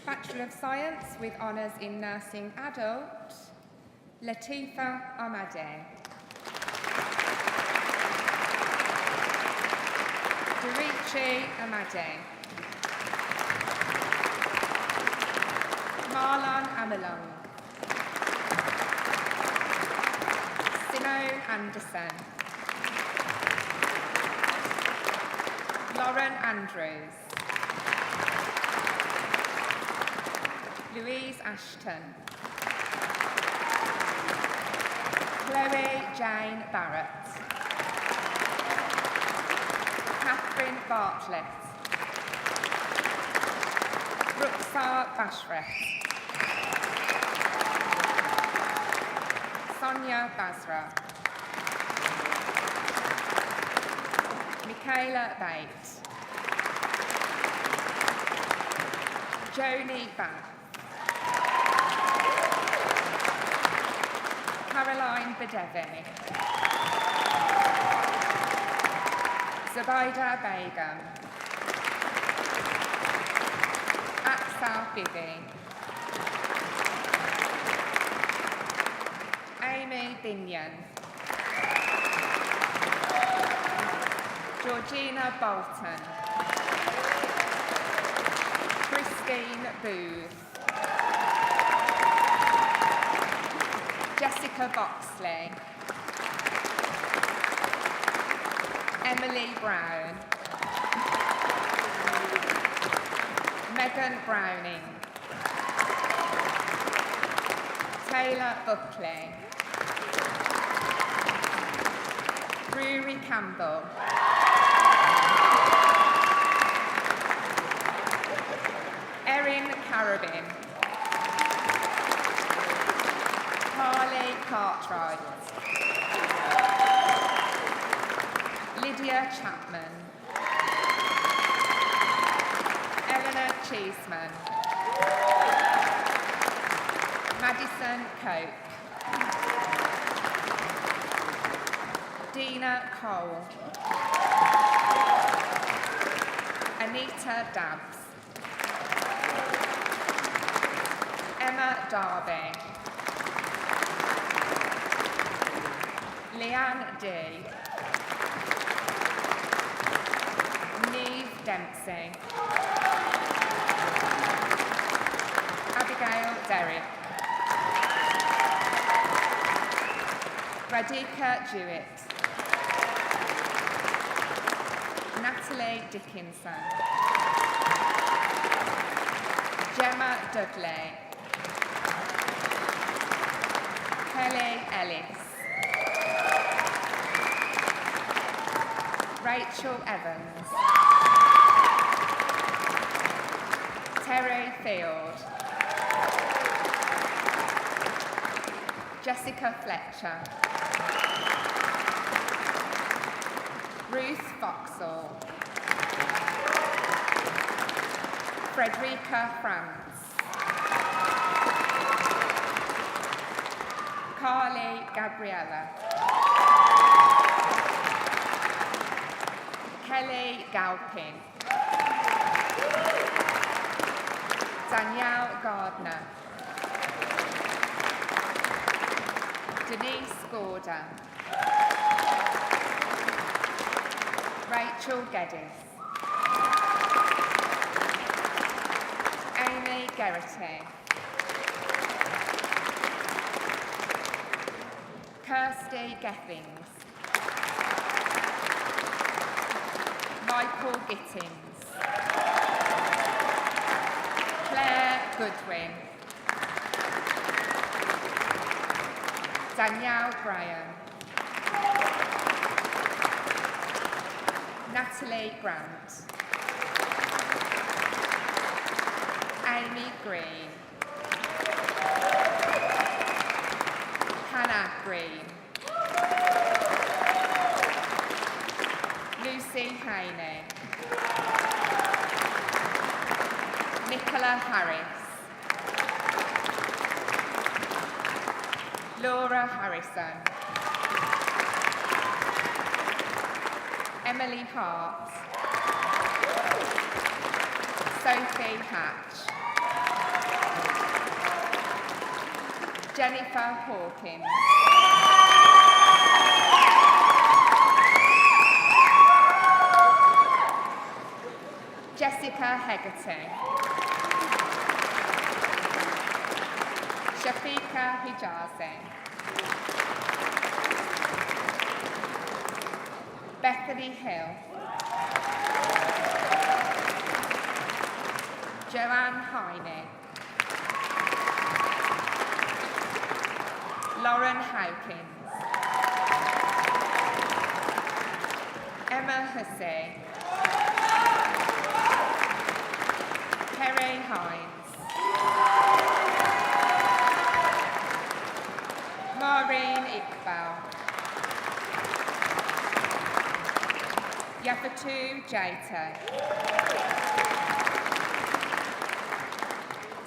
Bachelor of Science with honours in Nursing Adult, Latifa Ahmadeh. Dorichi Ahmadeh. Marlon Amalong. Simone Anderson. Lauren Andrews. Louise Ashton. Chloe Jane Barrett. Catherine Bartlett. Ruxar Bashret. Sonia Basra. Michaela Bates. Joni Bath. Caroline Bedevi. Zubaida Begum. Aksa Bibi. Amy Binion. Georgina Bolton. Christine Booth. Jessica Boxley. Emily Brown. Megan Browning. Taylor Buckley. Rory Campbell. Erin Carabin. Harley Cartwright. Lydia Chapman. Eleanor Cheeseman. Madison Coke. Dina Cole. Anita Dabbs. Emma Darby. Leanne D. Neve Dempsey. Abigail Derrick. Radhika Jewett. Natalie Dickinson. Gemma Dudley. Kelly Ellis. Rachel Evans. Terry Field. Jessica Fletcher. Ruth Foxall. Frederica France. Carly Gabriella. Kelly Galpin. Danielle Gardner. Denise Gorder. Rachel Geddes. Amy Geraghty. Kirsty Gethings. Michael Gittins. Claire Goodwin. Danielle Graham. Natalie Grant. Amy Green. Hannah Green. Lucy Haney. Nicola Harris. Laura Harrison. Emily Hart. Sophie Hatch. Jennifer Hawkins. Jessica Hegarty. Shafika Hijazi. Bethany Hill. Joanne Heine. Lauren Hawkins. Emma Hussey. Kerry Hines. Maureen Iqbal. Yafatu Jaita.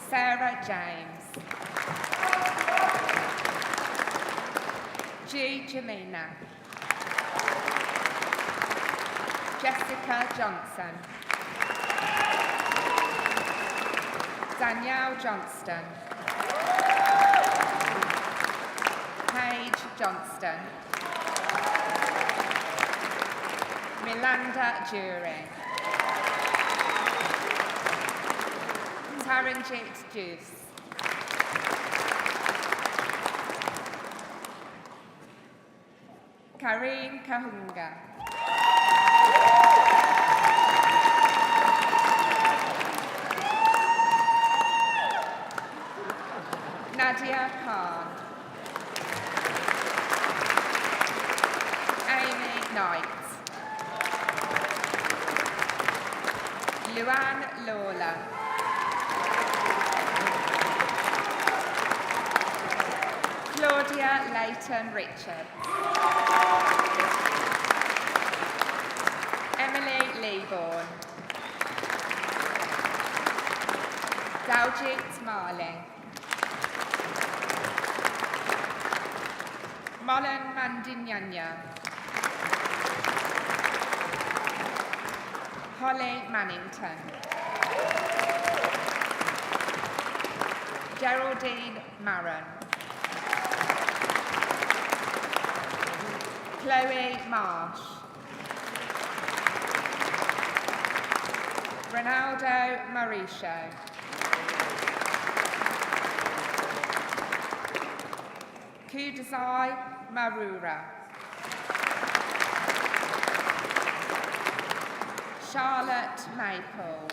Sarah James. G. Jamina. Jessica Johnson. Danielle Johnston. Paige Johnston. Milanda Jury. Taranjit Juice. Kareen Kahunga. Nadia Khan. Amy Knight. Luann Lawler. Claudia Leighton Richard. Emily Leaborn. Daljit Marling. Molan Mandinyanya. Holly Mannington. Geraldine Maron. Chloe Marsh. Ronaldo Mauricio. Kudasai Marura. Charlotte Maple.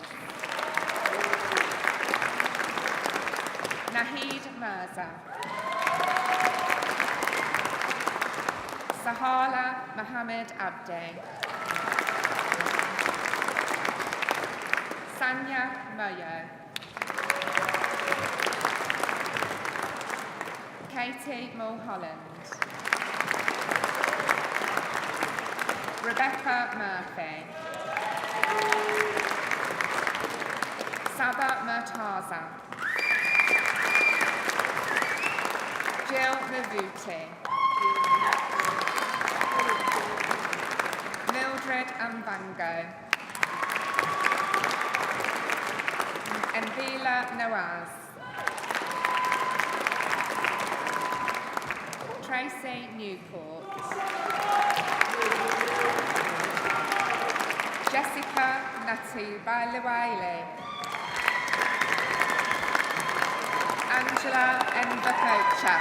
Nahid Mirza. Sahala Mohammed Abdi. Sanya Moyo. Katie Mulholland. Rebecca Murphy. Saba Murtaza. Jill Mavuti. Mildred Mbango. Envila Noaz. Tracy Newport. Jessica Natubaliwale. Angela Mbakocha.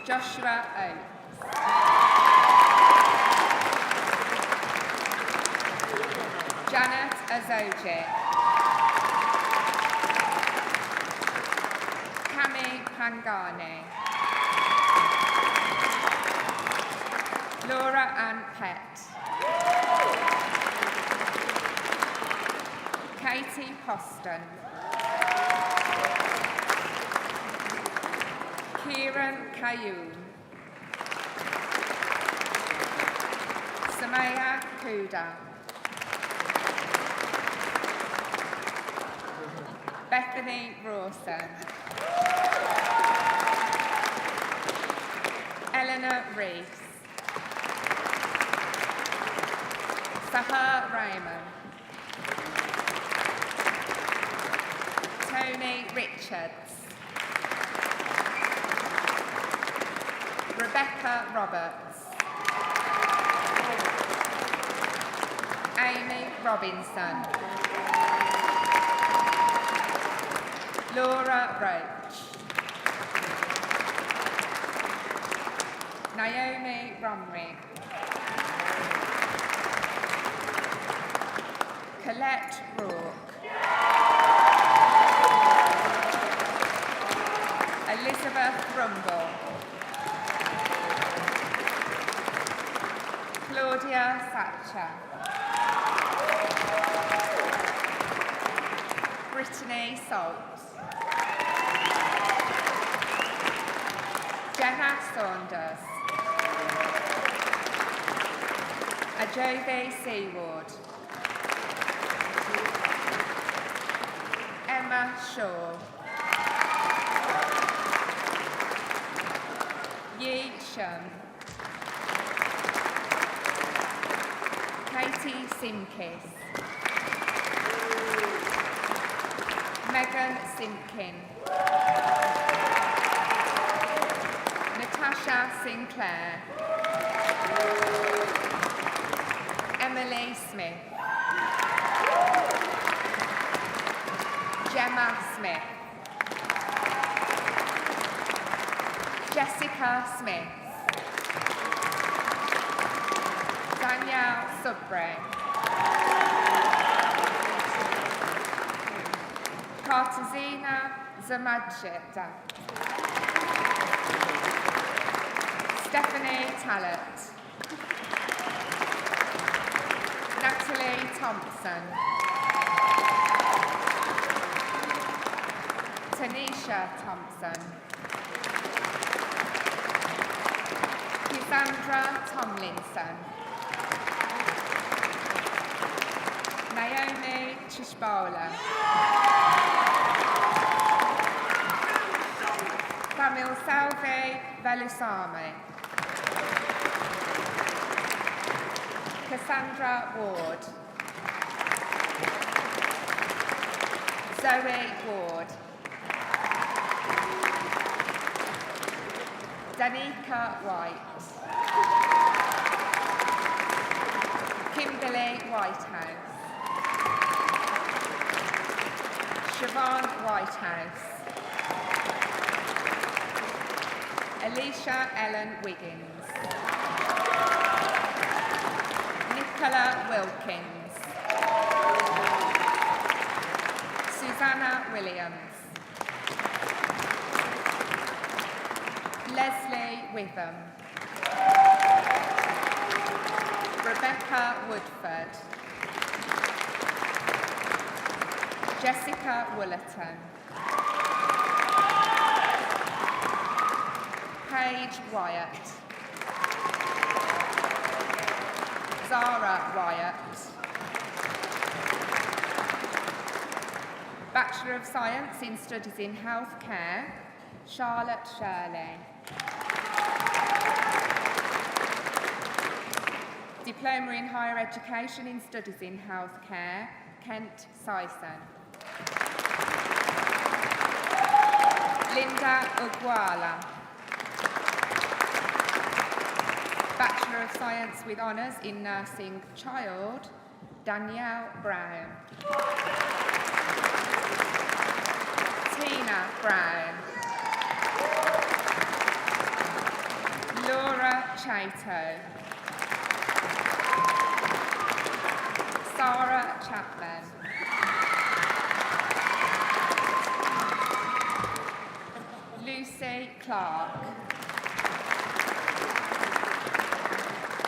Joshua Oates. Janet Azoji. Cami Pangani. Laura Ann Pett. Katie Poston. Kieran Kayoum. Samaya Kuda. Bethany Rawson. Eleanor Rees. Sahar Raymond. Tony Richards. Rebecca Roberts. Amy Robinson. Laura Roach. Naomi Bromwig. Colette Rourke. Elizabeth Rumble. Claudia Thatcher. Brittany Salt. Jenna Saunders. Ajovi Seaward. Emma Shaw. Yi Shun. Katie Simkis. Megan Simpkin. Natasha Sinclair. Emily Smith. Gemma Smith. Jessica Smith. Danielle Subray. Katarzyna Zamadzita. Stephanie Tallett. Natalie Thompson. Tanisha Thompson. Cassandra Tomlinson. Naomi Chishbola. Camille Salve Velusame. Cassandra Ward. Zoe Ward. Danica White. Kimberly Whitehouse. Siobhan Whitehouse. Alicia Ellen Wiggins. Nicola Wilkins. Susanna Williams. Leslie Witham. Rebecca Woodford. Jessica Woolerton. Paige Wyatt. Zara Wyatt. Bachelor of Science in Studies in Healthcare, Charlotte Shirley. Diploma in Higher Education in Studies in Healthcare, Kent Syson. Linda Ugwala. Bachelor of Science with Honours in Nursing Child, Danielle Brown. Tina Brown. Laura Chato. Sarah Chapman. Lucy Clark.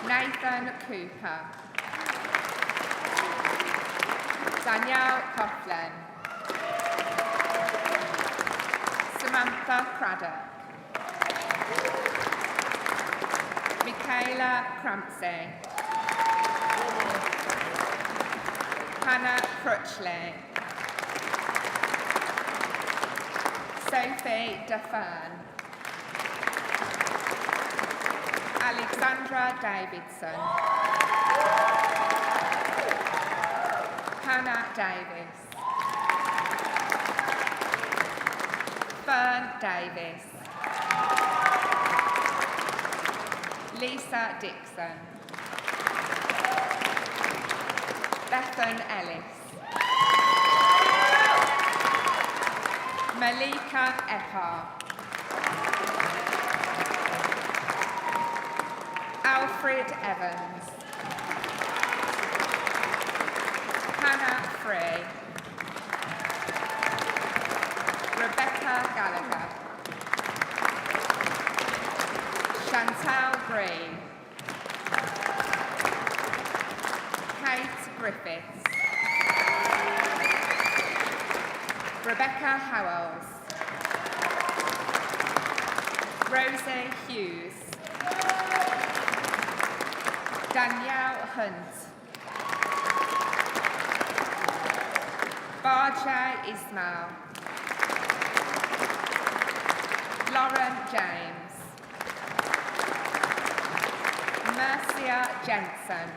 Nathan Cooper. Danielle Coughlin. Samantha Craddock. Michaela Crampsey. Hannah Crutchley. Sophie Duffern. Alexandra Davidson. Hannah Davis. Fern Davis. Lisa Dixon. Bethan Ellis. Malika Epar. Alfred Evans. Hannah Free. Rebecca Gallagher. Chantal Green. Kate Griffiths. Rebecca Howells. Rosie Hughes. Danielle Hunt. Barjay Ismail. Lauren James. Mercia Jensen.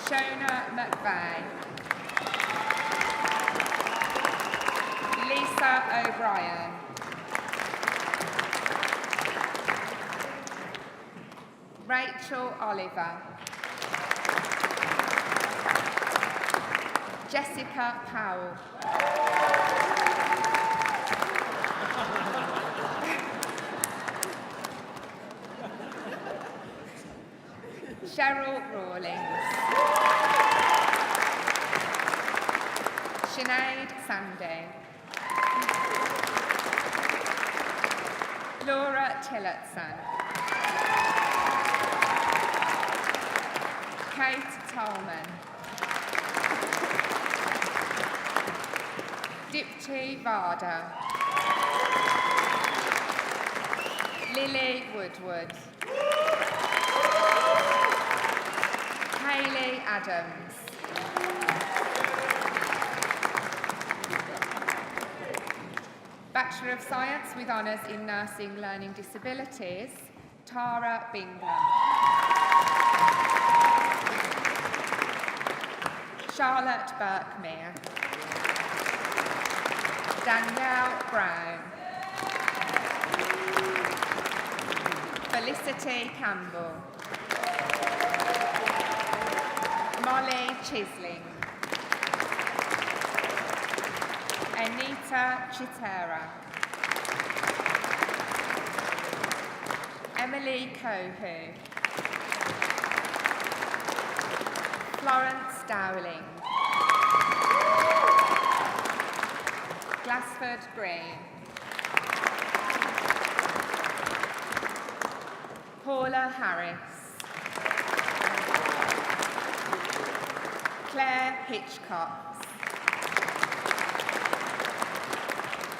Shona McVeigh. Lisa O'Brien. Rachel Oliver. Jessica Powell. Cheryl Rawlings. Sinead Sandy. Laura Tillotson. Kate Tolman. Dipti Varda. Lily Woodward. Hayley Adams. Bachelor of Science with Honours in Nursing Learning Disabilities, Tara Bingham. Charlotte Burkmere. Danielle Brown. Felicity Campbell. Molly Chisling. Anita Chitera. Emily Cohu. Florence Dowling. Glassford Green. Paula Harris. Claire Hitchcock.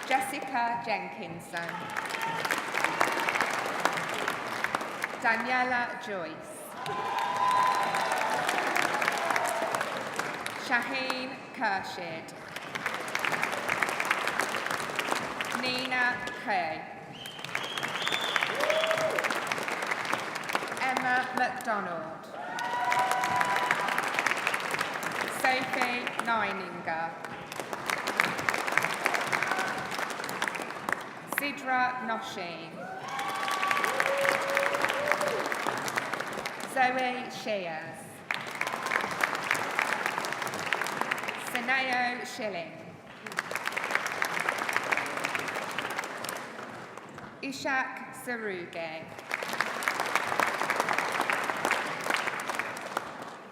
Jessica Jenkinson. Daniela Joyce. Shaheen Kershid. Nina Kay. Emma MacDonald. Sophie Neininger. Sidra Noshin. Zoe Shears. Sineo Schilling. Ishak Saruge.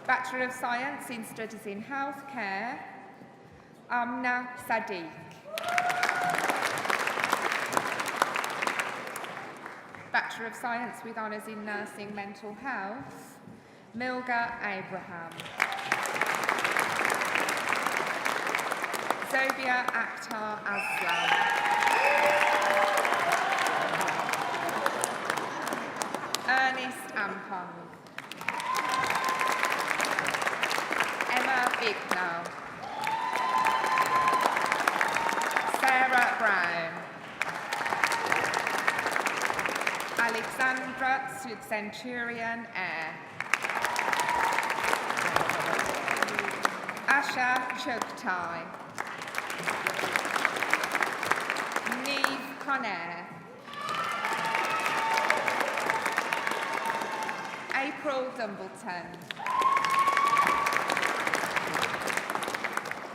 Bachelor of Science in Studies in Healthcare, Amna Sadiq. Bachelor of Science with Honours in Nursing Mental Health, Milga Abraham. Zobia Akhtar Aslam. Ernest Ampong. Emma Bignell. Sarah Brown. Alexandra Centurion Air. Asha Chugtai. Neve Conair. April Dumbleton.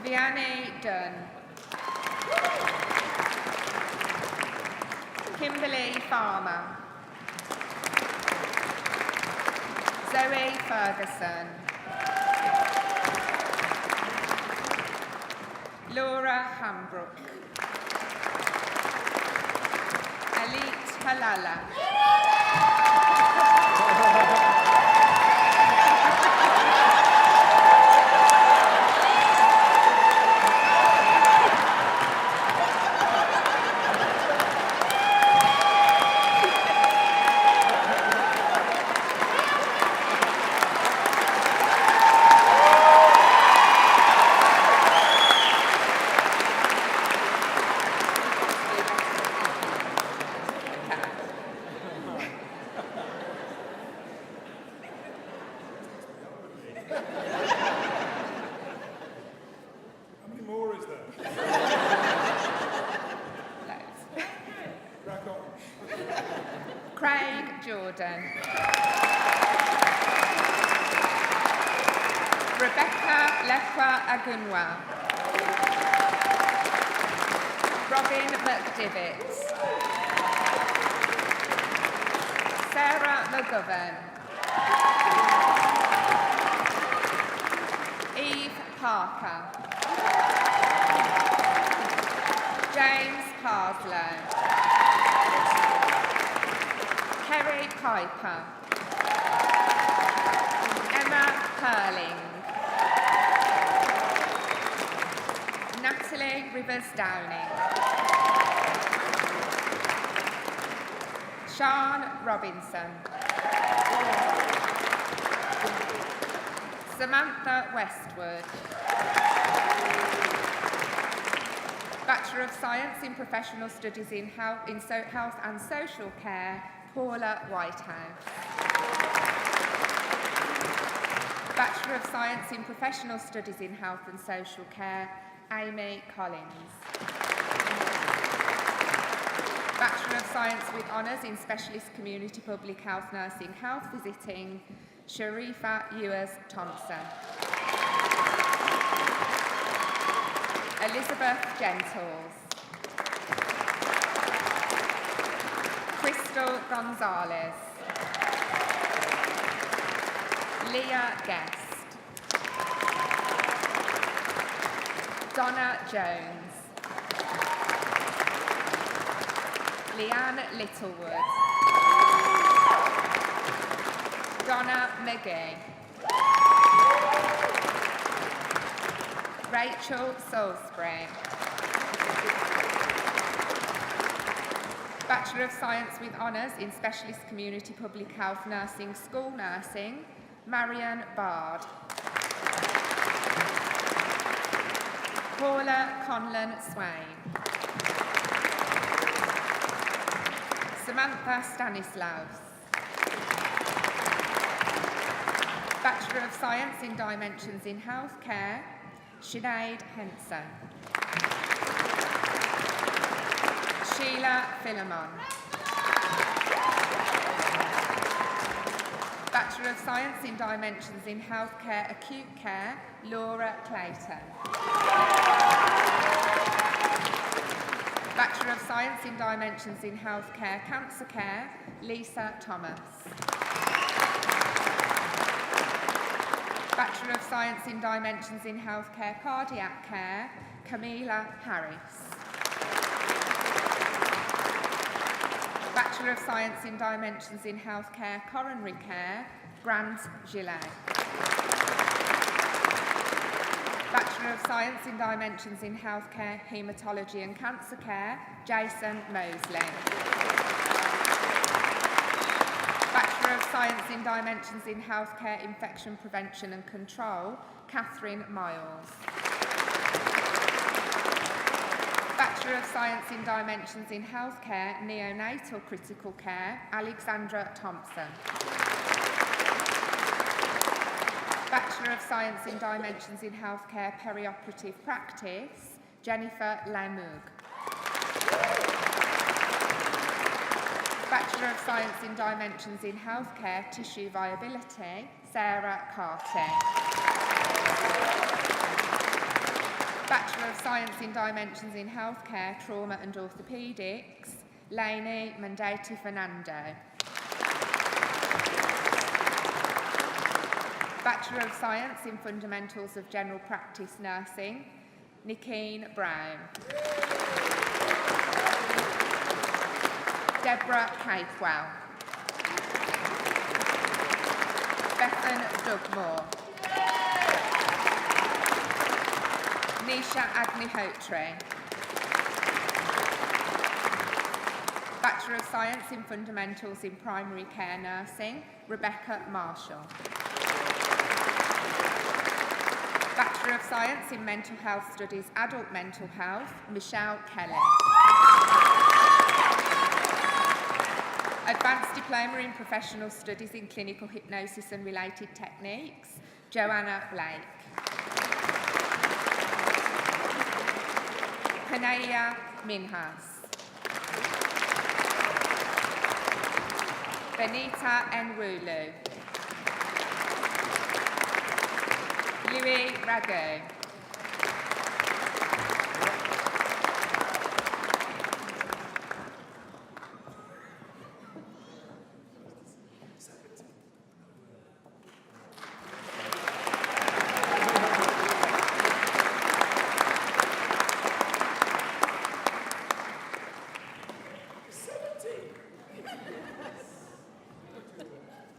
Vianney Dunn. Kimberly Farmer. Zoe Ferguson. Laura Hambrook. Elite Halala. How many more is there? Loads. Crack on. Craig Jordan. Rebecca Lekwa Agunwa. Robin McDivitt. Sarah McGovern. Eve Parker. James Parslow. Kerry Piper. Emma Perling. Natalie Rivers Downing. Sean Robinson. Samantha Westwood. Bachelor of Science in Professional Studies in Health and Social Care, Paula Whitehouse. Bachelor of Science in Professional Studies in Health and Social Care, Amy Collins. Bachelor of Science with Honours in Specialist Community Public Health Nursing Health Visiting, Sharifa Ewers Thompson. Elizabeth Gentles. Crystal Gonzalez. Leah Guest. Donna Jones. Leanne Littlewood. Donna McGee. Rachel Salisbury. Bachelor of Science with Honours in Specialist Community Public Health Nursing, School Nursing, Marion Bard. Paula Conlon Swain. Samantha Stanislaus. Bachelor of Science in Dimensions in Healthcare, Sinead Henson. Sheila Philemon. Bachelor of Science in Dimensions in Healthcare Acute Care, Laura Clayton. Bachelor of Science in Dimensions in Healthcare Cancer Care, Lisa Thomas. Bachelor of Science in Dimensions in Healthcare Cardiac Care, Camila Harris. Bachelor of Science in Dimensions in Healthcare Coronary Care, Grant Gillet. Bachelor of Science in Dimensions in Healthcare Haematology and Cancer Care, Jason Mosley. Bachelor of Science in Dimensions in Healthcare Infection Prevention and Control, Catherine Miles. Bachelor of Science in Dimensions in Healthcare Neonatal Critical Care, Alexandra Thompson. Bachelor of Science in Dimensions in Healthcare Perioperative Practice, Jennifer Lamoug. Bachelor of Science in Dimensions in Healthcare Tissue Viability, Sarah Carty. Bachelor of Science in Dimensions in Healthcare Trauma and Orthopaedics, Lainey Mandati Fernando. Bachelor of Science in Fundamentals of General Practice Nursing, Nikeen Brown. Deborah Capewell. Bethan Dugmore. Nisha Agnihotri. Bachelor of Science in Fundamentals in Primary Care Nursing, Rebecca Marshall. Bachelor of Science in Mental Health Studies, Adult Mental Health, Michelle Kelly. Advanced Diploma in Professional Studies in Clinical Hypnosis and Related Techniques, Joanna Blake. Kanaya Minhas. Benita Nwulu. Louis Rago.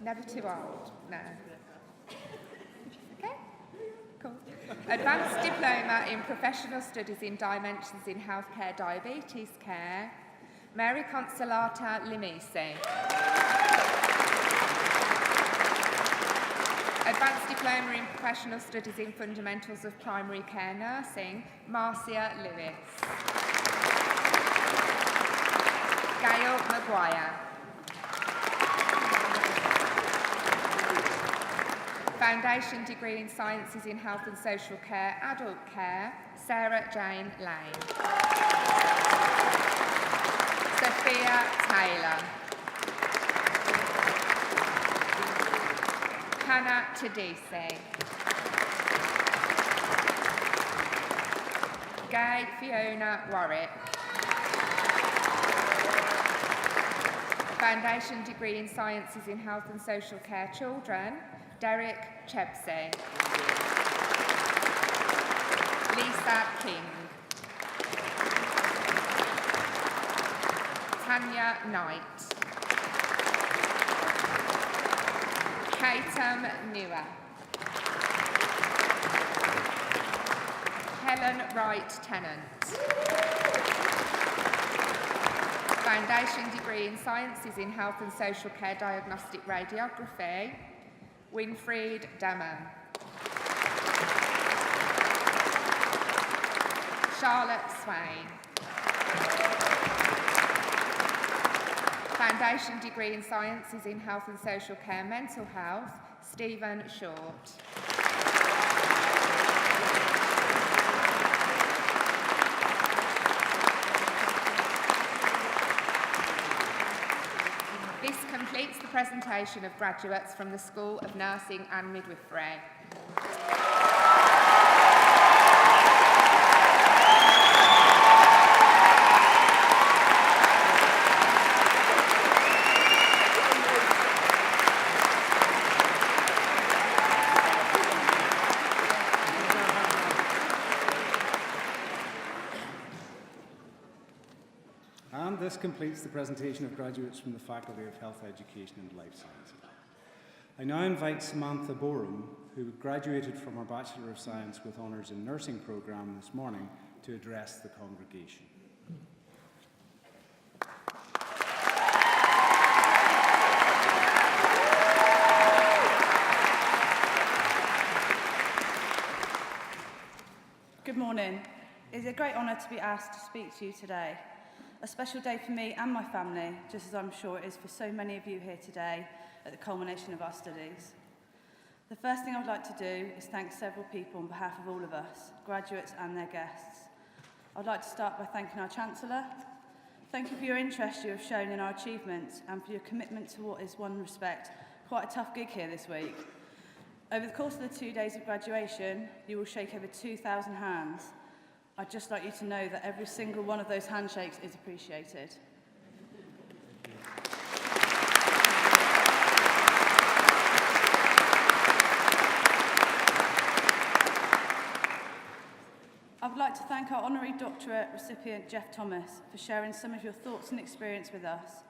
Never too old, no. Okay, cool. Advanced Diploma in Professional Studies in Dimensions in Healthcare Diabetes Care, Mary Consolata Limisi. Advanced Diploma in Professional Studies in Fundamentals of Primary Care Nursing, Marcia Lewis. Gail Maguire. Foundation degree in Sciences in Health and Social Care, Adult Care, Sarah Jane Lane. Sophia Taylor. Hannah Tadisi. Gay Fiona Warwick. Foundation degree in Sciences in Health and Social Care, Children, Derek Chebsey. Lisa Lisa King. Tanya Knight. Katam Newer. Helen Wright Tennant. Foundation degree in Sciences in Health and Social Care Diagnostic Radiography, Winfried Demmer. Charlotte Swain. Foundation degree in Sciences in Health and Social Care Mental Health, Stephen Short. This completes the presentation of graduates from the School of Nursing and Midwifery. And this completes the presentation of graduates from the Faculty of Health Education and Life Sciences. I now invite Samantha Borum, who graduated from her Bachelor of Science with Honours in Nursing programme this morning, to address the congregation. Good morning. It is a great honour to be asked to speak to you today. A special day for me and my family, just as I'm sure it is for so many of you here today at the culmination of our studies. The first thing I would like to do is thank several people on behalf of all of us, graduates and their guests. I'd like to start by thanking our Chancellor. Thank you for your interest you have shown in our achievements and for your commitment to what is, one respect, quite a tough gig here this week. Over the course of the 2 days of graduation, you will shake over 2,000 hands. I'd just like you to know that every single one of those handshakes is appreciated. I would like to thank our Honorary Doctorate recipient, Jeff Thomas, for sharing some of your thoughts and experience with us.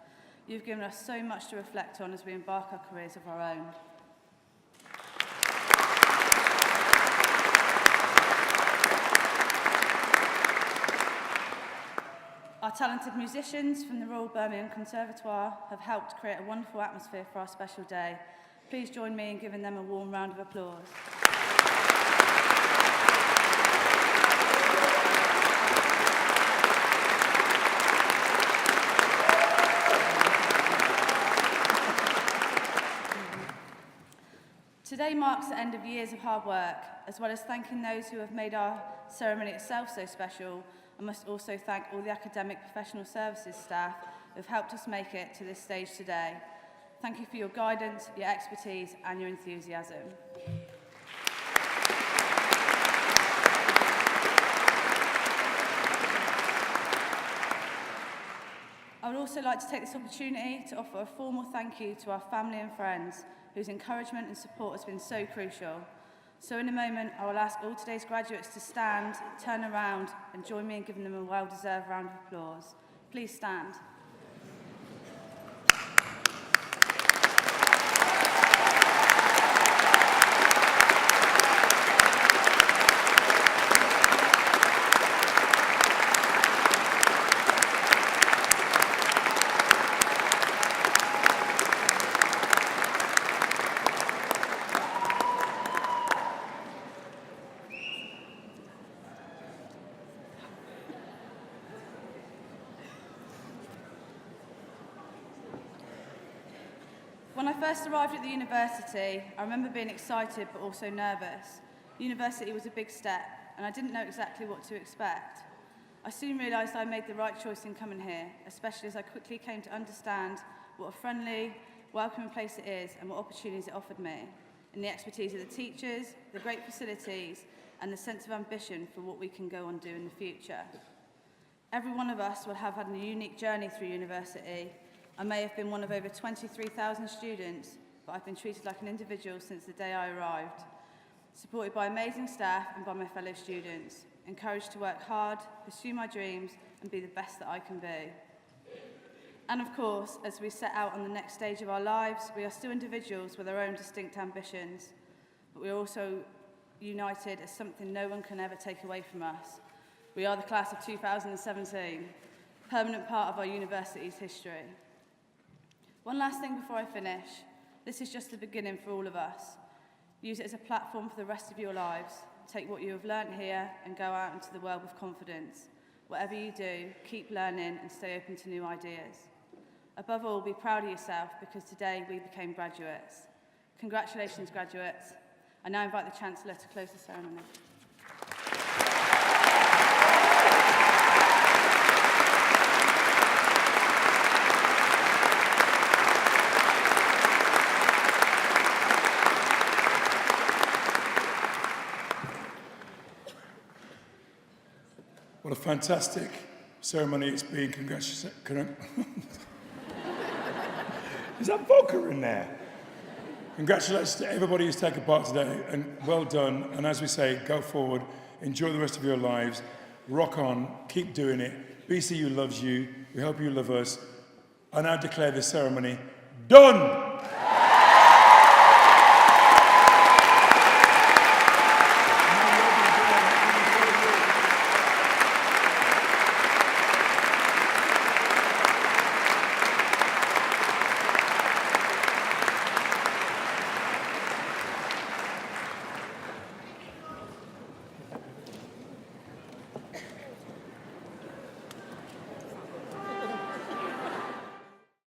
You've given us so much to reflect on as we embark our careers of our own. Our talented musicians from the Royal Birmingham Conservatoire have helped create a wonderful atmosphere for our special day. Please join me in giving them a warm round of applause. Today marks the end of years of hard work, as well as thanking those who have made our ceremony itself so special. I must also thank all the academic professional services staff who have helped us make it to this stage today. Thank you for your guidance, your expertise and your enthusiasm. I would also like to take this opportunity to offer a formal thank you to our family and friends whose encouragement and support has been so crucial. So in a moment, I will ask all today's graduates to stand, turn around and join me in giving them a well-deserved round of applause. Please stand. When I first arrived at the university, I remember being excited but also nervous. University was a big step, and I didn't know exactly what to expect. I soon realised I made the right choice in coming here, especially as I quickly came to understand what a friendly, welcoming place it is and what opportunities it offered me, and the expertise of the teachers, the great facilities, and the sense of ambition for what we can go on do in the future. Every one of us will have had a unique journey through university. I may have been one of over 23,000 students, but I've been treated like an individual since the day I arrived. supported by amazing staff and by my fellow students, encouraged to work hard, pursue my dreams, and be the best that I can be. And of course, as we set out on the next stage of our lives, we are still individuals with our own distinct ambitions, but we are also united as something no one can ever take away from us. We are the class of 2017, a permanent part of our university's history. One last thing before I finish. This is just the beginning for all of us. Use it as a platform for the rest of your lives. Take what you have learnt here and go out into the world with confidence. Whatever you do, keep learning and stay open to new ideas. Above all, be proud of yourself because today we became graduates. Congratulations, graduates. I now invite the Chancellor to close the ceremony. What a fantastic ceremony it's been. Is that vodka in there? Congratulations to everybody who's taken part today, and well done. And as we say, go forward, enjoy the rest of your lives, rock on, keep doing it. BCU loves you. We hope you love us. I now declare this ceremony done.